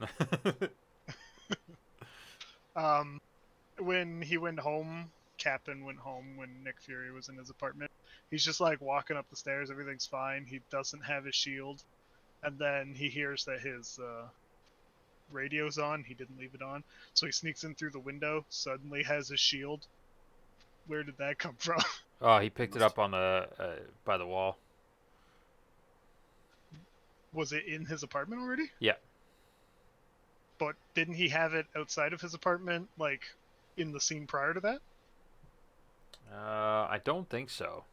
[SPEAKER 2] When he went home, Captain went home when Nick Fury was in his apartment. He's just like walking up the stairs, everything's fine. He doesn't have his shield, and then he hears that his radio's on. He didn't leave it on, so he sneaks in through the window. Suddenly has his shield. Where did that come from?
[SPEAKER 1] Oh, he picked it up on the by the wall.
[SPEAKER 2] Was it in his apartment already?
[SPEAKER 1] Yeah.
[SPEAKER 2] But didn't he have it outside of his apartment, like in the scene prior to that?
[SPEAKER 1] I don't think so.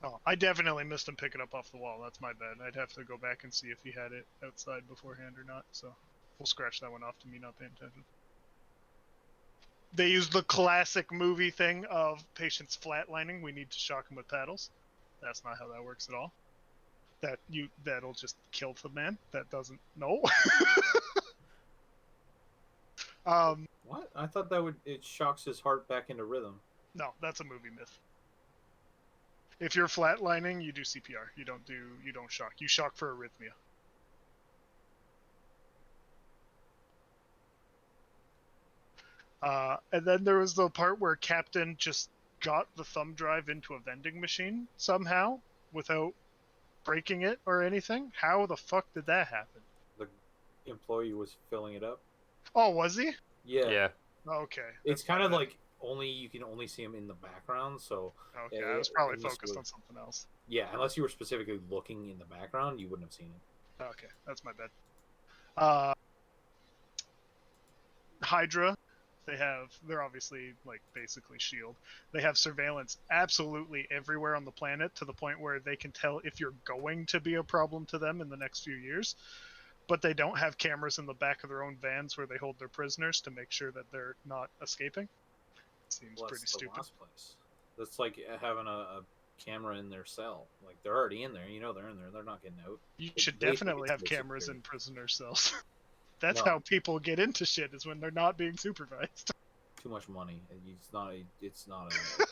[SPEAKER 2] Oh, I definitely missed him picking up off the wall. That's my bad. I'd have to go back and see if he had it outside beforehand or not. So We'll scratch that one off to me not paying attention. They use the classic movie thing of patients flatlining. We need to shock them with paddles. That's not how that works at all. That'll just kill the man. That doesn't. No.
[SPEAKER 4] What? I thought that it shocks his heart back into rhythm.
[SPEAKER 2] No, that's a movie myth. If you're flatlining, you do CPR. You don't shock. You shock for arrhythmia. And then there was the part where Captain just got the thumb drive into a vending machine somehow without breaking it or anything. How the fuck did that happen?
[SPEAKER 4] The employee was filling it up.
[SPEAKER 2] Oh, was he?
[SPEAKER 4] Yeah.
[SPEAKER 1] Yeah.
[SPEAKER 2] Okay.
[SPEAKER 4] It's kind of like you can only see him in the background, so
[SPEAKER 2] Okay, I was probably
[SPEAKER 4] unless
[SPEAKER 2] focused on something else.
[SPEAKER 4] Yeah, unless you were specifically looking in the background, you wouldn't have seen it.
[SPEAKER 2] Okay, that's my bad. Hydra, they're obviously like basically S.H.I.E.L.D. They have surveillance absolutely everywhere on the planet to the point where they can tell if you're going to be a problem to them in the next few years. But they don't have cameras in the back of their own vans where they hold their prisoners to make sure that they're not escaping. Seems pretty stupid.
[SPEAKER 4] Last place. That's like having a camera in their cell. Like, they're already in there. You know they're in there. They're not getting out.
[SPEAKER 2] You should definitely have cameras in prisoner cells. That's
[SPEAKER 4] No.
[SPEAKER 2] how people get into shit, is when they're not being supervised.
[SPEAKER 4] Too much money. It's not a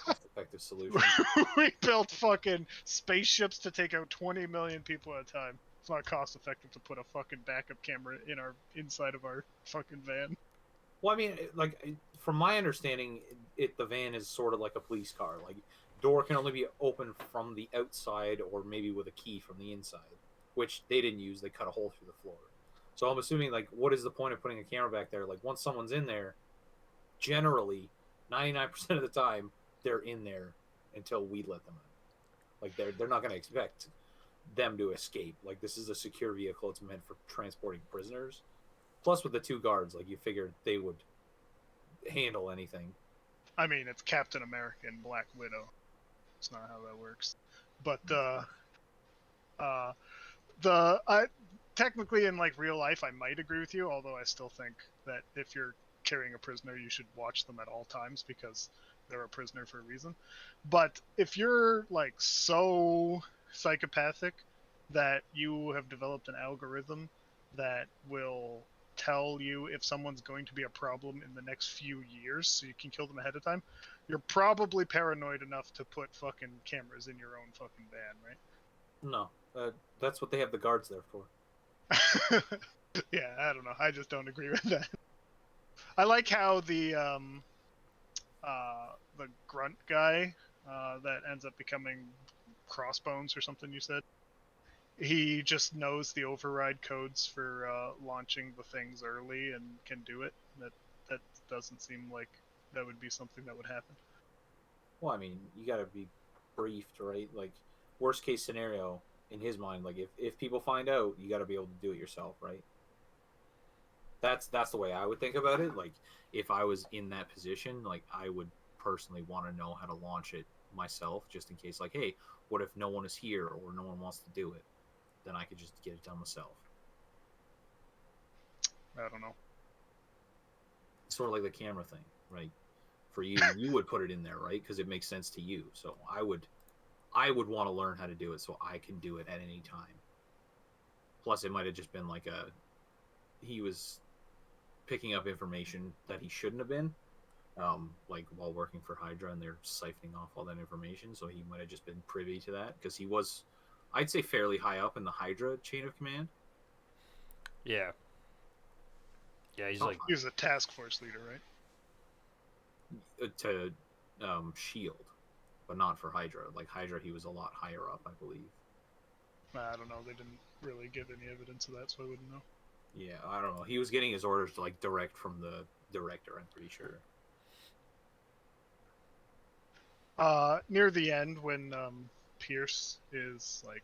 [SPEAKER 4] cost-effective solution.
[SPEAKER 2] We built fucking spaceships to take out 20 million people at a time. It's not cost effective to put a fucking backup camera inside of our fucking van.
[SPEAKER 4] Well, I mean, like, from my understanding, the van is sort of like a police car. Like, door can only be opened from the outside or maybe with a key from the inside, which they didn't use. They cut a hole through the floor. So I'm assuming, like, what is the point of putting a camera back there? Like, once someone's in there, generally, 99% of the time, they're in there until we let them out. Like, they're not going to expect them to escape. Like, this is a secure vehicle. It's meant for transporting prisoners. Plus, with the two guards, like, you figured they would handle anything.
[SPEAKER 2] I mean, it's Captain America and Black Widow. It's not how that works. But technically, in like real life, I might agree with you. Although I still think that if you're carrying a prisoner, you should watch them at all times because they're a prisoner for a reason. But if you're like so psychopathic that you have developed an algorithm that will tell you if someone's going to be a problem in the next few years so you can kill them ahead of time, you're probably paranoid enough to put fucking cameras in your own fucking van, right?
[SPEAKER 4] No, that's what they have the guards there for.
[SPEAKER 2] Yeah, I don't know. I just don't agree with that. I like how the grunt guy that ends up becoming Crossbones or something you said, he just knows the override codes for launching the things early and can do it. That doesn't seem like that would be something that would happen.
[SPEAKER 4] Well, I mean, you got to be briefed, right? Like, worst case scenario in his mind, like if people find out, you got to be able to do it yourself, right? That's the way I would think about it. Like, if I was in that position, like, I would personally want to know how to launch it myself, just in case. Like, hey, what if no one is here or no one wants to do it? Then I could just get it done myself.
[SPEAKER 2] I don't know.
[SPEAKER 4] It's sort of like the camera thing, right? For you, you would put it in there, right? Because it makes sense to you. So I would want to learn how to do it so I can do it at any time. Plus, it might have just been like he was picking up information that he shouldn't have been, like while working for Hydra, and they're siphoning off all that information. So he might have just been privy to that because he was, I'd say, fairly high up in the Hydra chain of command.
[SPEAKER 1] Yeah. Yeah, he's
[SPEAKER 2] He was a task force leader, right?
[SPEAKER 4] To S.H.I.E.L.D., but not for Hydra. Like, Hydra, he was a lot higher up, I believe.
[SPEAKER 2] I don't know. They didn't really give any evidence of that, so I wouldn't know.
[SPEAKER 4] Yeah, I don't know. He was getting his orders like direct from the director, I'm pretty sure.
[SPEAKER 2] Near the end, when Pierce is like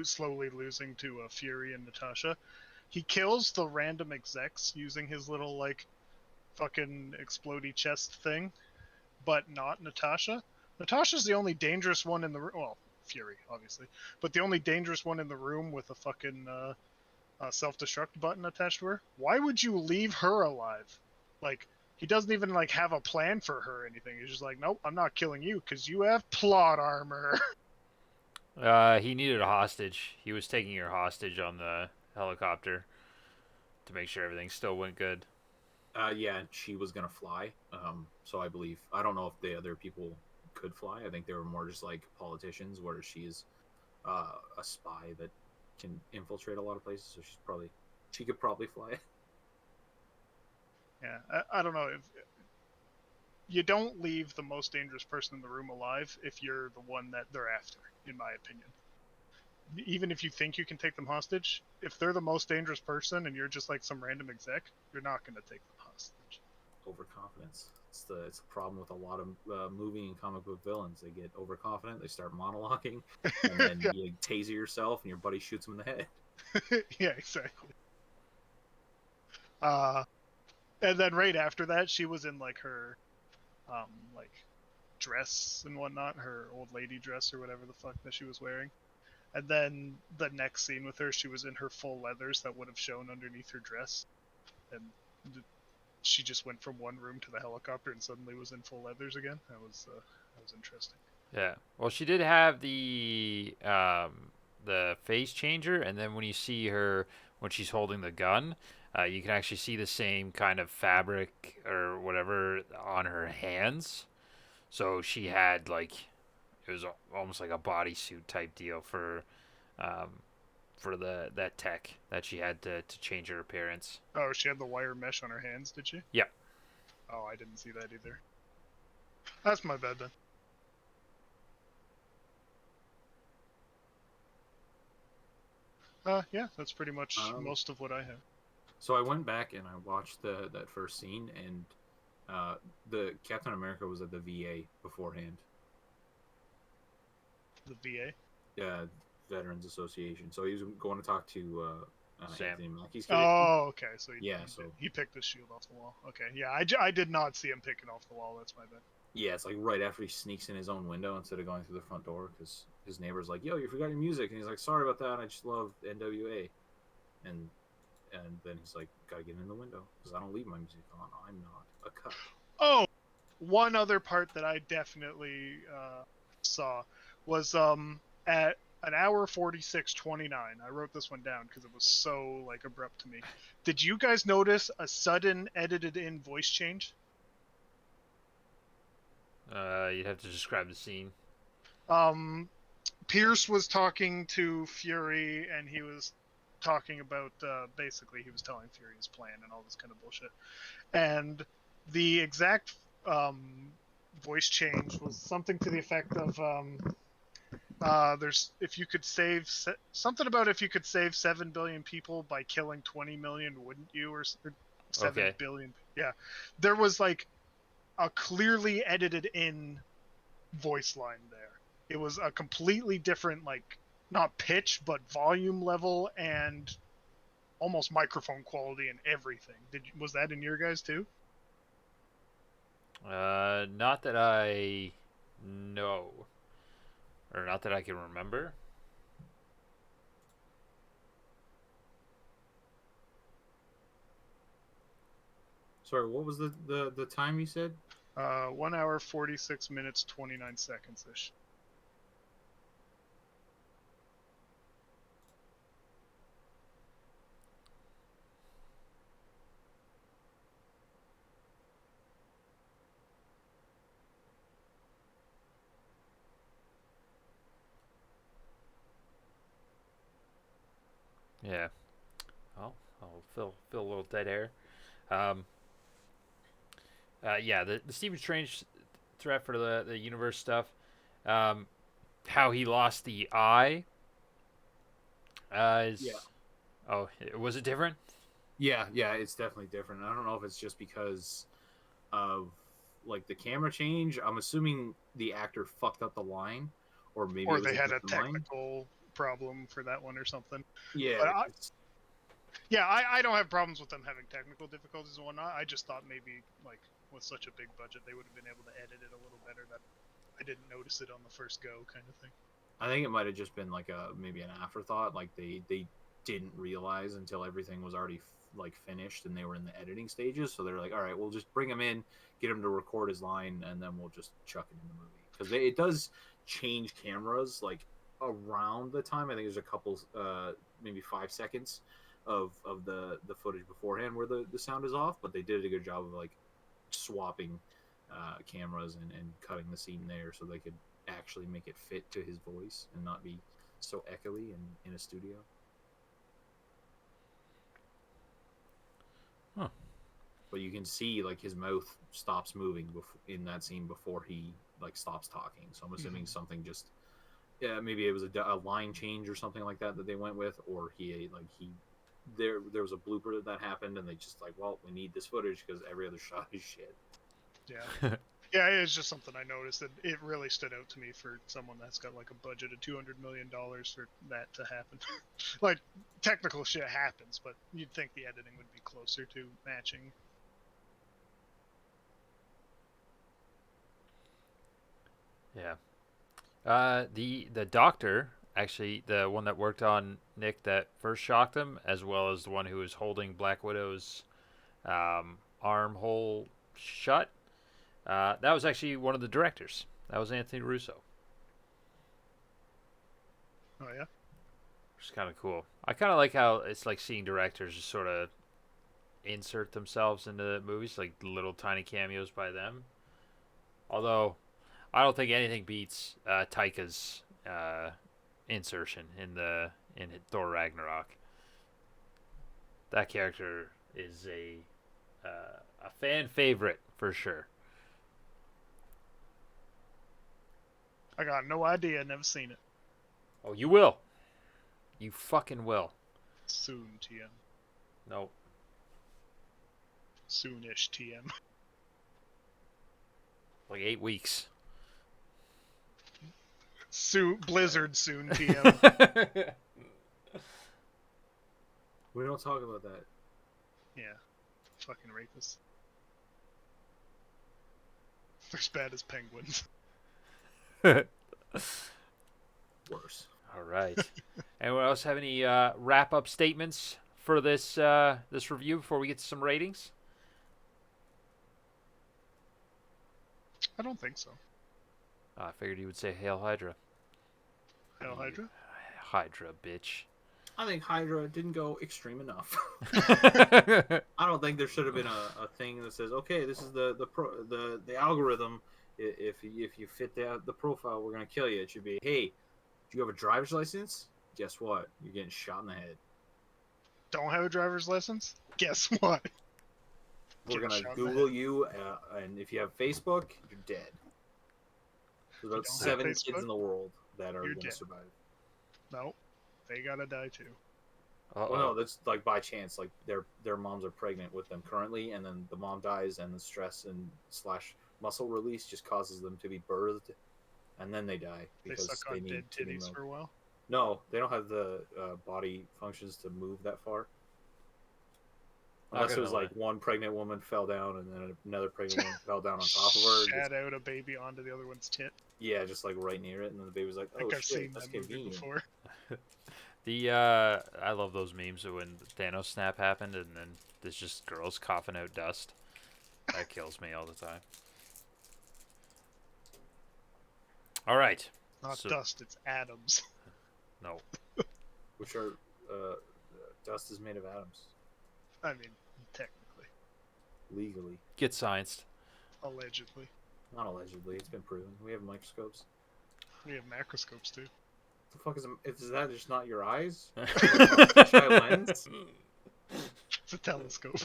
[SPEAKER 2] slowly losing to Fury and Natasha, he kills the random execs using his little like fucking explodey chest thing, but not Natasha. Natasha's the only dangerous one in the room. Well, Fury, obviously, but the only dangerous one in the room with a fucking self-destruct button attached to her. Why would you leave her alive? Like, he doesn't even like have a plan for her or anything. He's just like, nope, I'm not killing you because you have plot armor.
[SPEAKER 1] He needed a hostage. He was taking her hostage on the helicopter to make sure everything still went good.
[SPEAKER 3] Yeah, she was gonna fly. So I believe I don't know if the other people could fly. I think they were more just like politicians, where she's a spy that can infiltrate a lot of places. So she could probably fly.
[SPEAKER 2] Yeah, I don't know if you don't leave the most dangerous person in the room alive if you're the one that they're after, in my opinion. Even if you think you can take them hostage, if they're the most dangerous person and you're just like some random exec, you're not going to take them hostage.
[SPEAKER 3] Overconfidence. It's a problem with a lot of movie and comic book villains. They get overconfident. They start monologuing, and then
[SPEAKER 2] Yeah.
[SPEAKER 3] you taser yourself, and your buddy shoots him in the head.
[SPEAKER 2] Yeah, exactly. And then right after that, she was in like her, like dress and whatnot, her old lady dress or whatever the fuck that she was wearing. And then the next scene with her, she was in her full leathers that would have shown underneath her dress. And she just went from one room to the helicopter and suddenly was in full leathers again. That was interesting.
[SPEAKER 1] Yeah. Well, she did have the face changer, and then when you see her when she's holding the gun, you can actually see the same kind of fabric or whatever on her hands. So she had like it was almost like a bodysuit type deal um, for that tech that she had to change her appearance.
[SPEAKER 2] Oh, she had the wire mesh on her hands, did she?
[SPEAKER 1] Yeah.
[SPEAKER 2] Oh, I didn't see that either. That's my bad then. Yeah, that's pretty much most of what I have.
[SPEAKER 3] So I went back and I watched that first scene, and the Captain America was at the VA beforehand.
[SPEAKER 2] The VA?
[SPEAKER 3] Yeah, Veterans Association. So he was going to talk to
[SPEAKER 1] Sam.
[SPEAKER 3] Anthony Mackie's character.
[SPEAKER 2] Oh, okay. So he picked the shield off the wall. Okay, yeah, I did not see him picking off the wall. That's my bad.
[SPEAKER 3] Yeah, it's like right after he sneaks in his own window instead of going through the front door, because his neighbor's like, "Yo, you forgot your music," and he's like, "Sorry about that. I just love NWA," and then he's like, "Gotta get in the window because I don't leave my music on. I'm not a cut."
[SPEAKER 2] Oh, one other part that I definitely saw was at an hour 46:29. I wrote this one down because it was so like abrupt to me. Did you guys notice a sudden edited in voice change?
[SPEAKER 1] You'd have to describe the scene.
[SPEAKER 2] Pierce was talking to Fury, and he was talking about basically he was telling Fury his plan and all this kind of bullshit. And the exact voice change was something to the effect of there's if you could save something about if you could save 7 billion people by killing 20 million, wouldn't you? Or 7 billion. Yeah, there was like a clearly edited in voice line there. It was a completely different, like, not pitch but volume level and almost microphone quality and everything. Was that in your guys too?
[SPEAKER 1] Not that I know, or not that I can remember.
[SPEAKER 3] Sorry, what was the time you said?
[SPEAKER 2] 1 hour 46 minutes 29 seconds ish.
[SPEAKER 1] Yeah. Well, I'll fill a little dead air. Yeah, the Stephen Strange threat for the universe stuff. How he lost the eye. Is
[SPEAKER 3] Yeah.
[SPEAKER 1] Oh, was it different?
[SPEAKER 3] Yeah, it's definitely different. I don't know if it's just because of like the camera change. I'm assuming the actor fucked up the line, or maybe
[SPEAKER 2] Or
[SPEAKER 3] it was
[SPEAKER 2] they had a
[SPEAKER 3] different line.
[SPEAKER 2] technical problem for that one or something.
[SPEAKER 3] Yeah,
[SPEAKER 2] But I don't have problems with them having technical difficulties and whatnot. I just thought maybe, like, with such a big budget, they would have been able to edit it a little better. That I didn't notice it on the first go, kind of thing.
[SPEAKER 3] I think it might have just been like maybe an afterthought. Like they didn't realize until everything was already like finished and they were in the editing stages. So they're like, all right, we'll just bring him in, get him to record his line, and then we'll just chuck it in the movie, because it does change cameras like around the time. I think there's a couple, maybe 5 seconds of the footage beforehand where the sound is off, but they did a good job of like swapping cameras and cutting the scene there so they could actually make it fit to his voice and not be so echoey in a studio.
[SPEAKER 1] Huh.
[SPEAKER 3] But you can see like his mouth stops moving in that scene before he like stops talking. So I'm assuming something just, yeah, maybe it was a line change or something like that they went with, or there was a blooper that happened and they just like, well, we need this footage because every other shot is shit.
[SPEAKER 2] Yeah. Yeah, it's just something I noticed that it really stood out to me for someone that's got like a budget of $200 million for that to happen. Like, technical shit happens, but you'd think the editing would be closer to matching.
[SPEAKER 1] Yeah. The doctor, actually, the one that worked on Nick that first shocked him, as well as the one who was holding Black Widow's armhole shut, that was actually one of the directors. That was Anthony Russo.
[SPEAKER 2] Oh, yeah?
[SPEAKER 1] Which is kind of cool. I kind of like how it's like seeing directors just sort of insert themselves into movies, like little tiny cameos by them. Although, I don't think anything beats Taika's insertion in Thor Ragnarok. That character is a fan favorite for sure.
[SPEAKER 2] I got no idea. Never seen it.
[SPEAKER 1] Oh, you will. You fucking will.
[SPEAKER 2] Soon, TM.
[SPEAKER 1] No.
[SPEAKER 2] Soonish, TM.
[SPEAKER 1] Like 8 weeks.
[SPEAKER 2] Soon, Blizzard soon, TM.
[SPEAKER 3] We don't talk about that.
[SPEAKER 2] Yeah. Fucking rapists. They're as bad as penguins.
[SPEAKER 3] Worse.
[SPEAKER 1] All right. Anyone else have any wrap-up statements for this this review before we get to some ratings?
[SPEAKER 2] I don't think so.
[SPEAKER 1] I figured you would say Hail Hydra.
[SPEAKER 2] Hail Hydra?
[SPEAKER 1] Hydra, bitch.
[SPEAKER 3] I think Hydra didn't go extreme enough. I don't think there should have been a thing that says, okay, this is the algorithm. If you fit the profile, we're gonna kill you. It should be, hey, do you have a driver's license? Guess what? You're getting shot in the head.
[SPEAKER 2] Don't have a driver's license? Guess what?
[SPEAKER 3] We're
[SPEAKER 2] Get
[SPEAKER 3] gonna
[SPEAKER 2] shot in the
[SPEAKER 3] Google you, and if you have Facebook, you're dead. There's about
[SPEAKER 2] don't have
[SPEAKER 3] 7 kids
[SPEAKER 2] Facebook,
[SPEAKER 3] in the world that are
[SPEAKER 2] you're
[SPEAKER 3] gonna
[SPEAKER 2] dead.
[SPEAKER 3] survive.
[SPEAKER 2] No. They gotta die too.
[SPEAKER 1] Uh-oh.
[SPEAKER 3] Well, no, that's like by chance. Like their moms are pregnant with them currently, and then the mom dies, and the stress and / muscle release just causes them to be birthed, and then they die
[SPEAKER 2] They
[SPEAKER 3] because
[SPEAKER 2] suck
[SPEAKER 3] they
[SPEAKER 2] on
[SPEAKER 3] need
[SPEAKER 2] dead
[SPEAKER 3] too many
[SPEAKER 2] titties
[SPEAKER 3] milk.
[SPEAKER 2] for a while.
[SPEAKER 3] No, they don't have the body functions to move that far.
[SPEAKER 1] Not
[SPEAKER 3] Unless it
[SPEAKER 1] gonna
[SPEAKER 3] was like
[SPEAKER 1] lie.
[SPEAKER 3] one pregnant woman fell down, and then another pregnant woman fell down on top of her.
[SPEAKER 2] Shat out a baby onto the other one's tit.
[SPEAKER 3] Yeah, just like right near it, and then the baby was like,
[SPEAKER 2] I think
[SPEAKER 3] "Oh
[SPEAKER 2] I've
[SPEAKER 3] shit,
[SPEAKER 2] seen
[SPEAKER 3] that's
[SPEAKER 2] that movie
[SPEAKER 3] convenient."
[SPEAKER 2] before.
[SPEAKER 1] I love those memes of when the Thanos snap happened and then there's just girls coughing out dust. That kills me all the time. All right.
[SPEAKER 2] Not
[SPEAKER 1] So-
[SPEAKER 2] dust, it's atoms.
[SPEAKER 1] No.
[SPEAKER 3] Which are dust is made of atoms,
[SPEAKER 2] I mean, technically.
[SPEAKER 3] legally,
[SPEAKER 1] Get scienced.
[SPEAKER 2] Allegedly.
[SPEAKER 3] not allegedly. It's been proven. We have microscopes.
[SPEAKER 2] We have macroscopes too.
[SPEAKER 3] The fuck is that? Just not your eyes? Fisheye lens?
[SPEAKER 2] It's a telescope.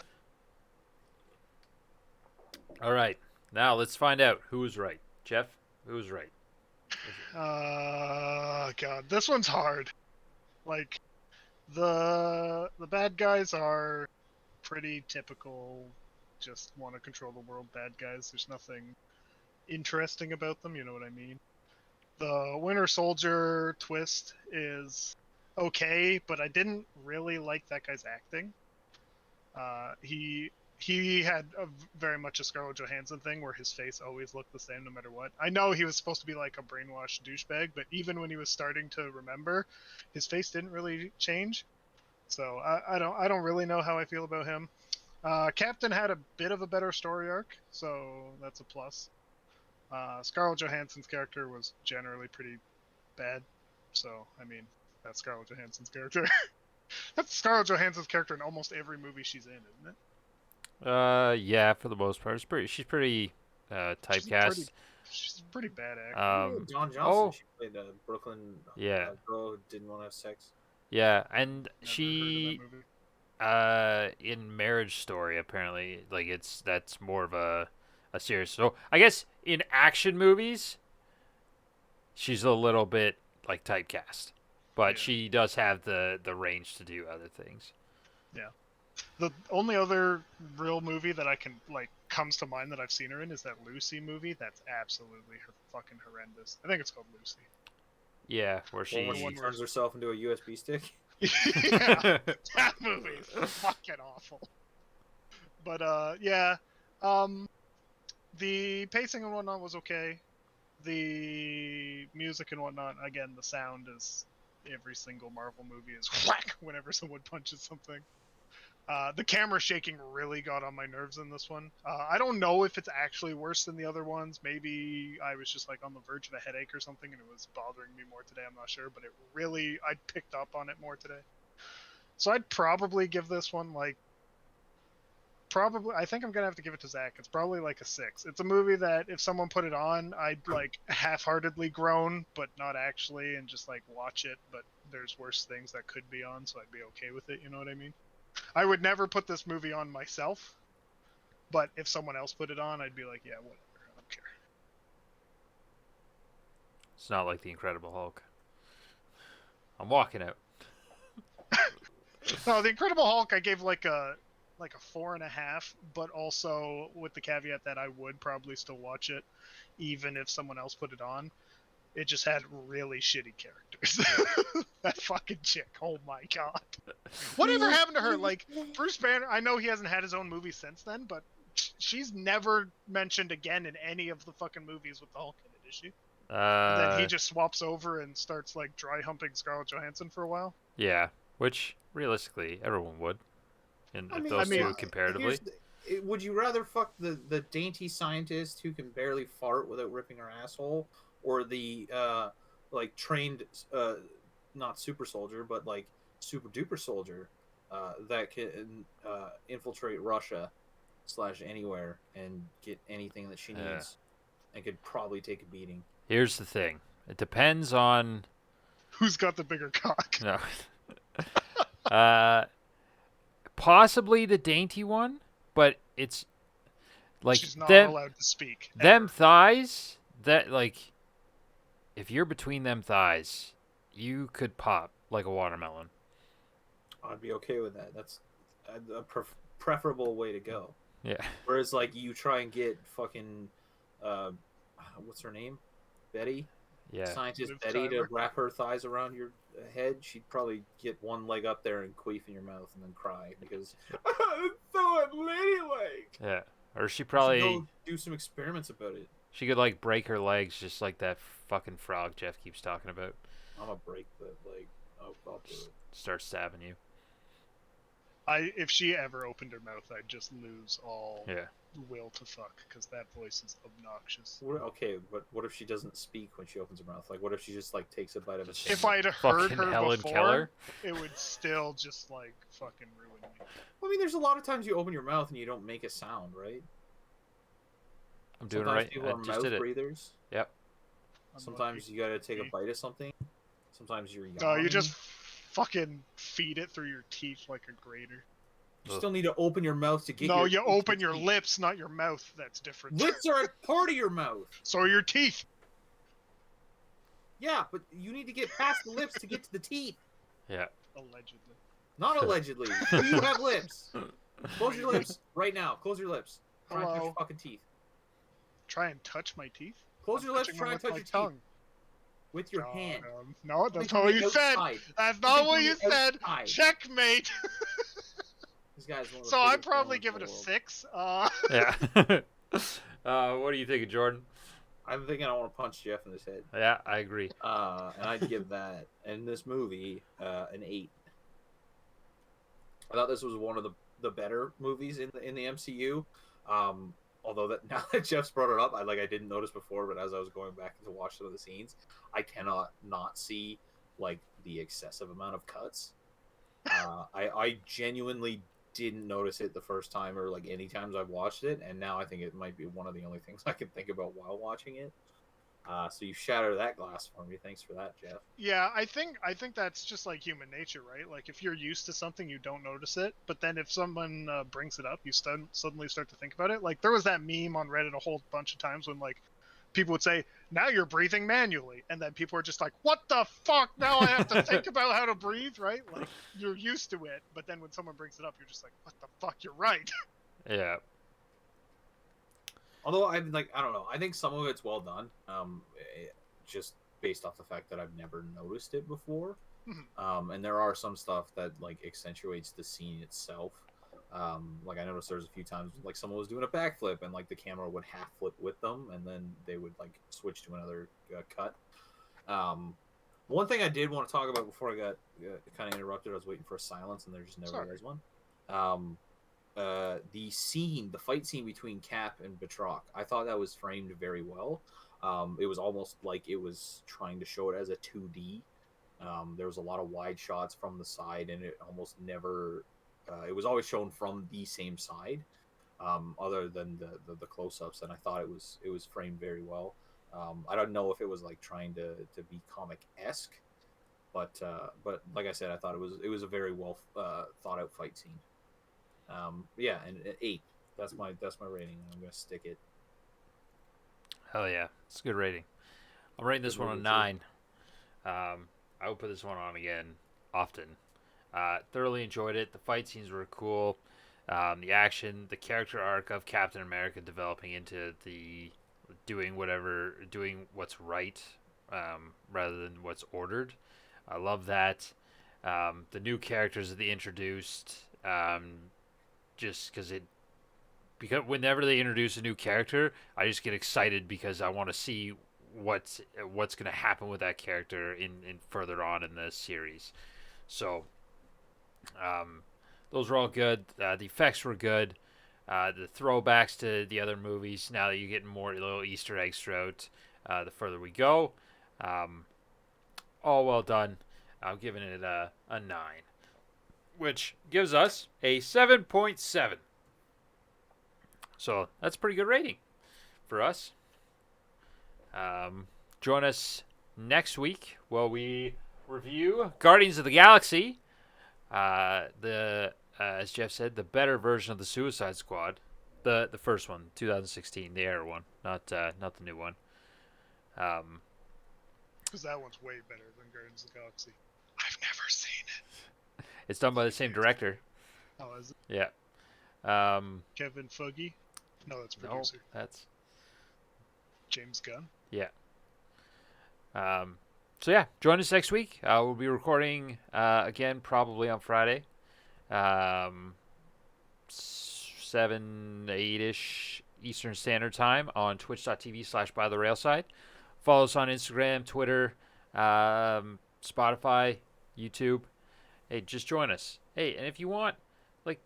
[SPEAKER 1] All right. Now let's find out who was right. Jeff, who was right?
[SPEAKER 2] God, this one's hard. Like, the bad guys are pretty typical, just want to control the world bad guys. There's nothing interesting about them, you know what I mean? The Winter Soldier twist is okay, but I didn't really like that guy's acting. He had very much a Scarlett Johansson thing where his face always looked the same no matter what. I know he was supposed to be like a brainwashed douchebag, but even when he was starting to remember, his face didn't really change. So I don't really know how I feel about him. Captain had a bit of a better story arc, so that's a plus. Scarlett Johansson's character was generally pretty bad, so I mean that's Scarlett Johansson's character. That's Scarlett Johansson's character in almost every movie she's in, isn't it?
[SPEAKER 1] Yeah, for the most part, she's pretty typecast.
[SPEAKER 2] She's a pretty bad actor.
[SPEAKER 3] John Johnson.
[SPEAKER 1] Oh,
[SPEAKER 3] She played Brooklyn
[SPEAKER 1] yeah,
[SPEAKER 3] girl who didn't want to have sex.
[SPEAKER 1] yeah, and
[SPEAKER 2] Never
[SPEAKER 1] she
[SPEAKER 2] heard of that movie.
[SPEAKER 1] in Marriage Story apparently like that's more of a serious. So I guess in action movies, she's a little bit like typecast, but
[SPEAKER 2] Yeah.
[SPEAKER 1] she does have the range to do other things.
[SPEAKER 2] The only other real movie that I can like comes to mind that I've seen her in is that Lucy movie. That's absolutely fucking horrendous. I think it's called Lucy.
[SPEAKER 1] Yeah, where
[SPEAKER 3] Well, when
[SPEAKER 1] she.
[SPEAKER 3] she turns herself into a USB stick.
[SPEAKER 2] Yeah, that movie is fucking awful. But yeah, the pacing and whatnot was okay. The music and whatnot, again, the sound is every single Marvel movie is whack whenever someone punches something. The camera shaking really got on my nerves in this one. I don't know if it's actually worse than the other ones. Maybe I was just like on the verge of a headache or something and it was bothering me more today. I'm not sure, but I picked up on it more today. So I'd probably give this one like, I think I'm gonna have to give it to Zach. It's probably like a 6. It's a movie that if someone put it on, I'd like half-heartedly groan, but not actually, and just like watch it. But there's worse things that could be on, so I'd be okay with it. You know what I mean? I would never put this movie on myself, but if someone else put it on, I'd be like, yeah, whatever, I don't care.
[SPEAKER 1] It's not like the Incredible Hulk. I'm walking out.
[SPEAKER 2] No, the Incredible Hulk, I gave like a 4.5, but also with the caveat that I would probably still watch it, even if someone else put it on. It just had really shitty characters. That fucking chick, oh my god. Whatever happened to her? Like, Bruce Banner, I know he hasn't had his own movie since then, but she's never mentioned again in any of the fucking movies with the Hulk in it, is she? Then he just swaps over and starts, like, dry humping Scarlett Johansson for a while?
[SPEAKER 1] Yeah, which realistically everyone would. And
[SPEAKER 4] I mean,
[SPEAKER 1] those two comparatively.
[SPEAKER 4] Would you rather fuck the dainty scientist who can barely fart without ripping her asshole, or the like trained not super soldier but like super duper soldier that can infiltrate Russia / anywhere and get anything that she needs and could probably take a beating?
[SPEAKER 1] Here's the thing. It depends on
[SPEAKER 2] Who's got the bigger cock?
[SPEAKER 1] no. Possibly the dainty one, but it's like
[SPEAKER 2] She's not
[SPEAKER 1] them
[SPEAKER 2] allowed to speak.
[SPEAKER 1] them
[SPEAKER 2] ever.
[SPEAKER 1] thighs that like if you're between them thighs, you could pop like a watermelon.
[SPEAKER 4] I'd be okay with that. That's a preferable way to go.
[SPEAKER 1] Yeah.
[SPEAKER 4] Whereas like you try and get fucking what's her name, Betty,
[SPEAKER 1] Yeah.
[SPEAKER 4] scientist
[SPEAKER 2] Liv
[SPEAKER 4] Betty,
[SPEAKER 2] Tyler.
[SPEAKER 4] to wrap her thighs around your head, she'd probably get one leg up there and queef in your mouth and then cry because it's so unladylike.
[SPEAKER 1] Yeah. Or she
[SPEAKER 4] You should
[SPEAKER 1] probably
[SPEAKER 4] go do some experiments about it.
[SPEAKER 1] she could like break her legs just like that fucking frog Jeff keeps talking about.
[SPEAKER 4] I'm gonna break the leg. I'll do it.
[SPEAKER 1] Start stabbing you.
[SPEAKER 2] If she ever opened her mouth, I'd just lose all
[SPEAKER 1] Yeah.
[SPEAKER 2] will to fuck, because that voice is obnoxious.
[SPEAKER 4] Okay, but what if she doesn't speak when she opens her mouth? Like, what if she just like takes a bite of a
[SPEAKER 1] Just-
[SPEAKER 4] chicken?
[SPEAKER 2] If I'd heard
[SPEAKER 1] Fucking
[SPEAKER 2] her
[SPEAKER 1] Helen
[SPEAKER 2] before,
[SPEAKER 1] Keller.
[SPEAKER 2] it would still just like fucking ruin me.
[SPEAKER 4] I mean, there's a lot of times you open your mouth and you don't make a sound, right?
[SPEAKER 1] I'm doing it
[SPEAKER 4] Sometimes
[SPEAKER 1] right.
[SPEAKER 4] people
[SPEAKER 1] I
[SPEAKER 4] are
[SPEAKER 1] just
[SPEAKER 4] mouth
[SPEAKER 1] did it.
[SPEAKER 4] breathers.
[SPEAKER 1] Yep.
[SPEAKER 4] Sometimes you gotta take a bite of something. Sometimes you're
[SPEAKER 2] No,
[SPEAKER 4] yawning.
[SPEAKER 2] you just fucking feed it through your teeth like a grater.
[SPEAKER 4] You still need to open your mouth to get.
[SPEAKER 2] No,
[SPEAKER 4] your
[SPEAKER 2] you
[SPEAKER 4] teeth
[SPEAKER 2] open
[SPEAKER 4] to
[SPEAKER 2] your
[SPEAKER 4] speak.
[SPEAKER 2] lips, not your mouth. That's different.
[SPEAKER 4] Lips are a part of your mouth.
[SPEAKER 2] So are your teeth.
[SPEAKER 4] Yeah, but you need to get past the lips to get to the teeth.
[SPEAKER 1] Yeah.
[SPEAKER 2] Allegedly.
[SPEAKER 4] Not allegedly. Do you have lips? Close your lips right now. Close your lips. Try and touch
[SPEAKER 2] Hello?
[SPEAKER 4] your fucking teeth.
[SPEAKER 2] Try and touch my teeth?
[SPEAKER 4] Close
[SPEAKER 2] I'm
[SPEAKER 4] your lips.
[SPEAKER 2] touching
[SPEAKER 4] Try
[SPEAKER 2] them
[SPEAKER 4] and
[SPEAKER 2] with
[SPEAKER 4] touch
[SPEAKER 2] my
[SPEAKER 4] your
[SPEAKER 2] tongue.
[SPEAKER 4] teeth with your
[SPEAKER 2] God,
[SPEAKER 4] hand.
[SPEAKER 2] no, that's
[SPEAKER 4] Something
[SPEAKER 2] not what
[SPEAKER 4] from
[SPEAKER 2] you
[SPEAKER 4] the
[SPEAKER 2] said.
[SPEAKER 4] outside.
[SPEAKER 2] That's not
[SPEAKER 4] Something
[SPEAKER 2] what
[SPEAKER 4] from
[SPEAKER 2] you
[SPEAKER 4] the
[SPEAKER 2] said.
[SPEAKER 4] outside.
[SPEAKER 2] Checkmate.
[SPEAKER 4] This guy's one of the
[SPEAKER 2] So I'd
[SPEAKER 4] biggest
[SPEAKER 2] probably
[SPEAKER 4] villains
[SPEAKER 2] give
[SPEAKER 4] in
[SPEAKER 2] it a
[SPEAKER 4] the world.
[SPEAKER 2] 6.
[SPEAKER 1] Yeah. What do you think, Jordan?
[SPEAKER 4] I'm thinking I want to punch Jeff in his head.
[SPEAKER 1] Yeah, I agree.
[SPEAKER 4] And I'd give that, in this movie, an 8. I thought this was one of the better movies in the MCU. Although that now that Jeff's brought it up, I didn't notice before, but as I was going back to watch some of the scenes, I cannot not see like the excessive amount of cuts. I genuinely didn't notice it the first time or like any times I've watched it, and now I think it might be one of the only things I can think about while watching it. So you shattered that glass for me. Thanks for that, Jeff.
[SPEAKER 2] Yeah, I think that's just like human nature, right? Like if you're used to something, you don't notice it, but then if someone brings it up, you suddenly start to think about it. Like there was that meme on Reddit a whole bunch of times when like people would say, "Now you're breathing manually," and then people are just like, "What the fuck? Now I have to think about how to breathe," right? Like you're used to it, but then when someone brings it up, you're just like, "What the fuck? You're right."
[SPEAKER 1] Yeah.
[SPEAKER 4] Although I don't know. I think some of it's well done. Just based off the fact that I've never noticed it before. And there are some stuff that like accentuates the scene itself. Like I noticed there's a few times like someone was doing a backflip and like the camera would half flip with them, and then they would like switch to another cut. One thing I did want to talk about before I got kind of interrupted, I was waiting for a silence, and there just never was one. The fight scene between Cap and Batroc, I thought that was framed very well. It was almost like it was trying to show it as a 2D. There was a lot of wide shots from the side, and it almost never. It was always shown from the same side, other than the close-ups, and I thought it was framed very well. I don't know if it was like trying to be comic-esque, but like I said, I thought it was a very well thought out fight scene. Yeah, and 8. That's my rating. I'm gonna stick it.
[SPEAKER 1] Hell yeah, it's a good rating. I'm rating this one on 9. I will put this one on again often. Thoroughly enjoyed it. The fight scenes were cool. The action, the character arc of Captain America developing into the doing what's right rather than what's ordered. I love that. The new characters that they introduced, just because whenever they introduce a new character, I just get excited because I want to see what's going to happen with that character in further on in the series. So those were all good. The effects were good. The throwbacks to the other movies, now that you're getting more little Easter eggs throughout the further we go. All well done. I'm giving it a 9, which gives us a 7.7. So that's a pretty good rating for us. Join us next week while we review Guardians of the Galaxy. As Jeff said, the better version of the Suicide Squad, the first one, 2016, the era one, not the new one.
[SPEAKER 2] Because that one's way better than Guardians of the Galaxy. I've never seen it.
[SPEAKER 1] It's done by the same director.
[SPEAKER 2] Oh, is it?
[SPEAKER 1] Yeah.
[SPEAKER 2] Kevin Feige? No, that's producer.
[SPEAKER 1] No, that's
[SPEAKER 2] James Gunn.
[SPEAKER 1] Yeah. So yeah, join us next week. We'll be recording again probably on Friday, 7, 8-ish Eastern Standard Time on twitch.tv/bytherailside. Follow us on Instagram, Twitter, Spotify, YouTube. Hey, just join us. Hey, and if you want, like,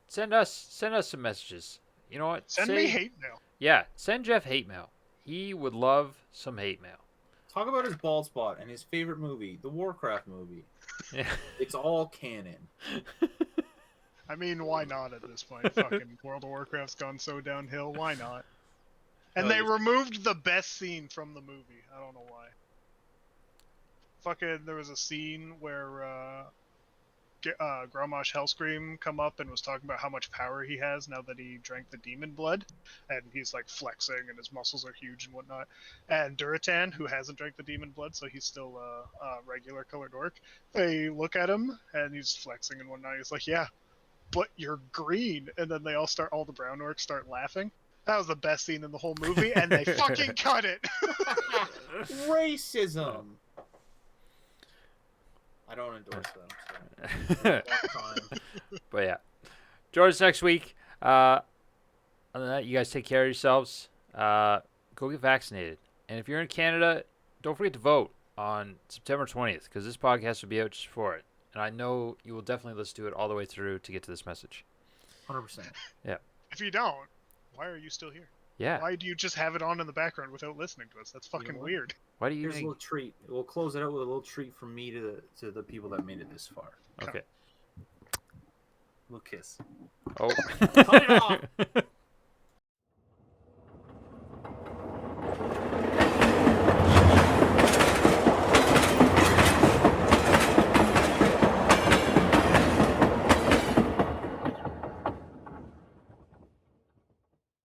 [SPEAKER 1] send us some messages. You know what?
[SPEAKER 2] Send me hate mail.
[SPEAKER 1] Yeah, send Jeff hate mail. He would love some hate mail.
[SPEAKER 4] Talk about his bald spot and his favorite movie, the Warcraft movie.
[SPEAKER 1] Yeah.
[SPEAKER 4] It's all canon.
[SPEAKER 2] I mean, why not at this point? Fucking World of Warcraft's gone so downhill. Why not? And they removed the best scene from the movie. I don't know why. Fucking, there was a scene where Grommash Hellscream come up and was talking about how much power he has now that he drank the demon blood, and he's like flexing and his muscles are huge and whatnot. And Duratan, who hasn't drank the demon blood, so he's still a regular colored orc, they look at him and he's flexing and whatnot. He's like, "Yeah, but you're green." And then all the brown orcs start laughing. That was the best scene in the whole movie, and they fucking cut it.
[SPEAKER 4] Racism. I don't endorse them. So.
[SPEAKER 1] But yeah, join us next week. Other than that, you guys take care of yourselves. Go get vaccinated. And if you're in Canada, don't forget to vote on September 20th, because this podcast will be out just for it. and I know you will definitely listen to it all the way through to get to this message.
[SPEAKER 3] 100%.
[SPEAKER 2] If you don't, why are you still here?
[SPEAKER 1] Yeah.
[SPEAKER 2] Why do you just have it on in the background without listening to us? That's fucking
[SPEAKER 3] what?
[SPEAKER 2] weird.
[SPEAKER 1] Why do you?
[SPEAKER 3] Here's a little treat. We'll close it out with a little treat from me to the people that made it this far.
[SPEAKER 1] Okay.
[SPEAKER 3] Little kiss.
[SPEAKER 1] Oh.
[SPEAKER 3] Cut it off!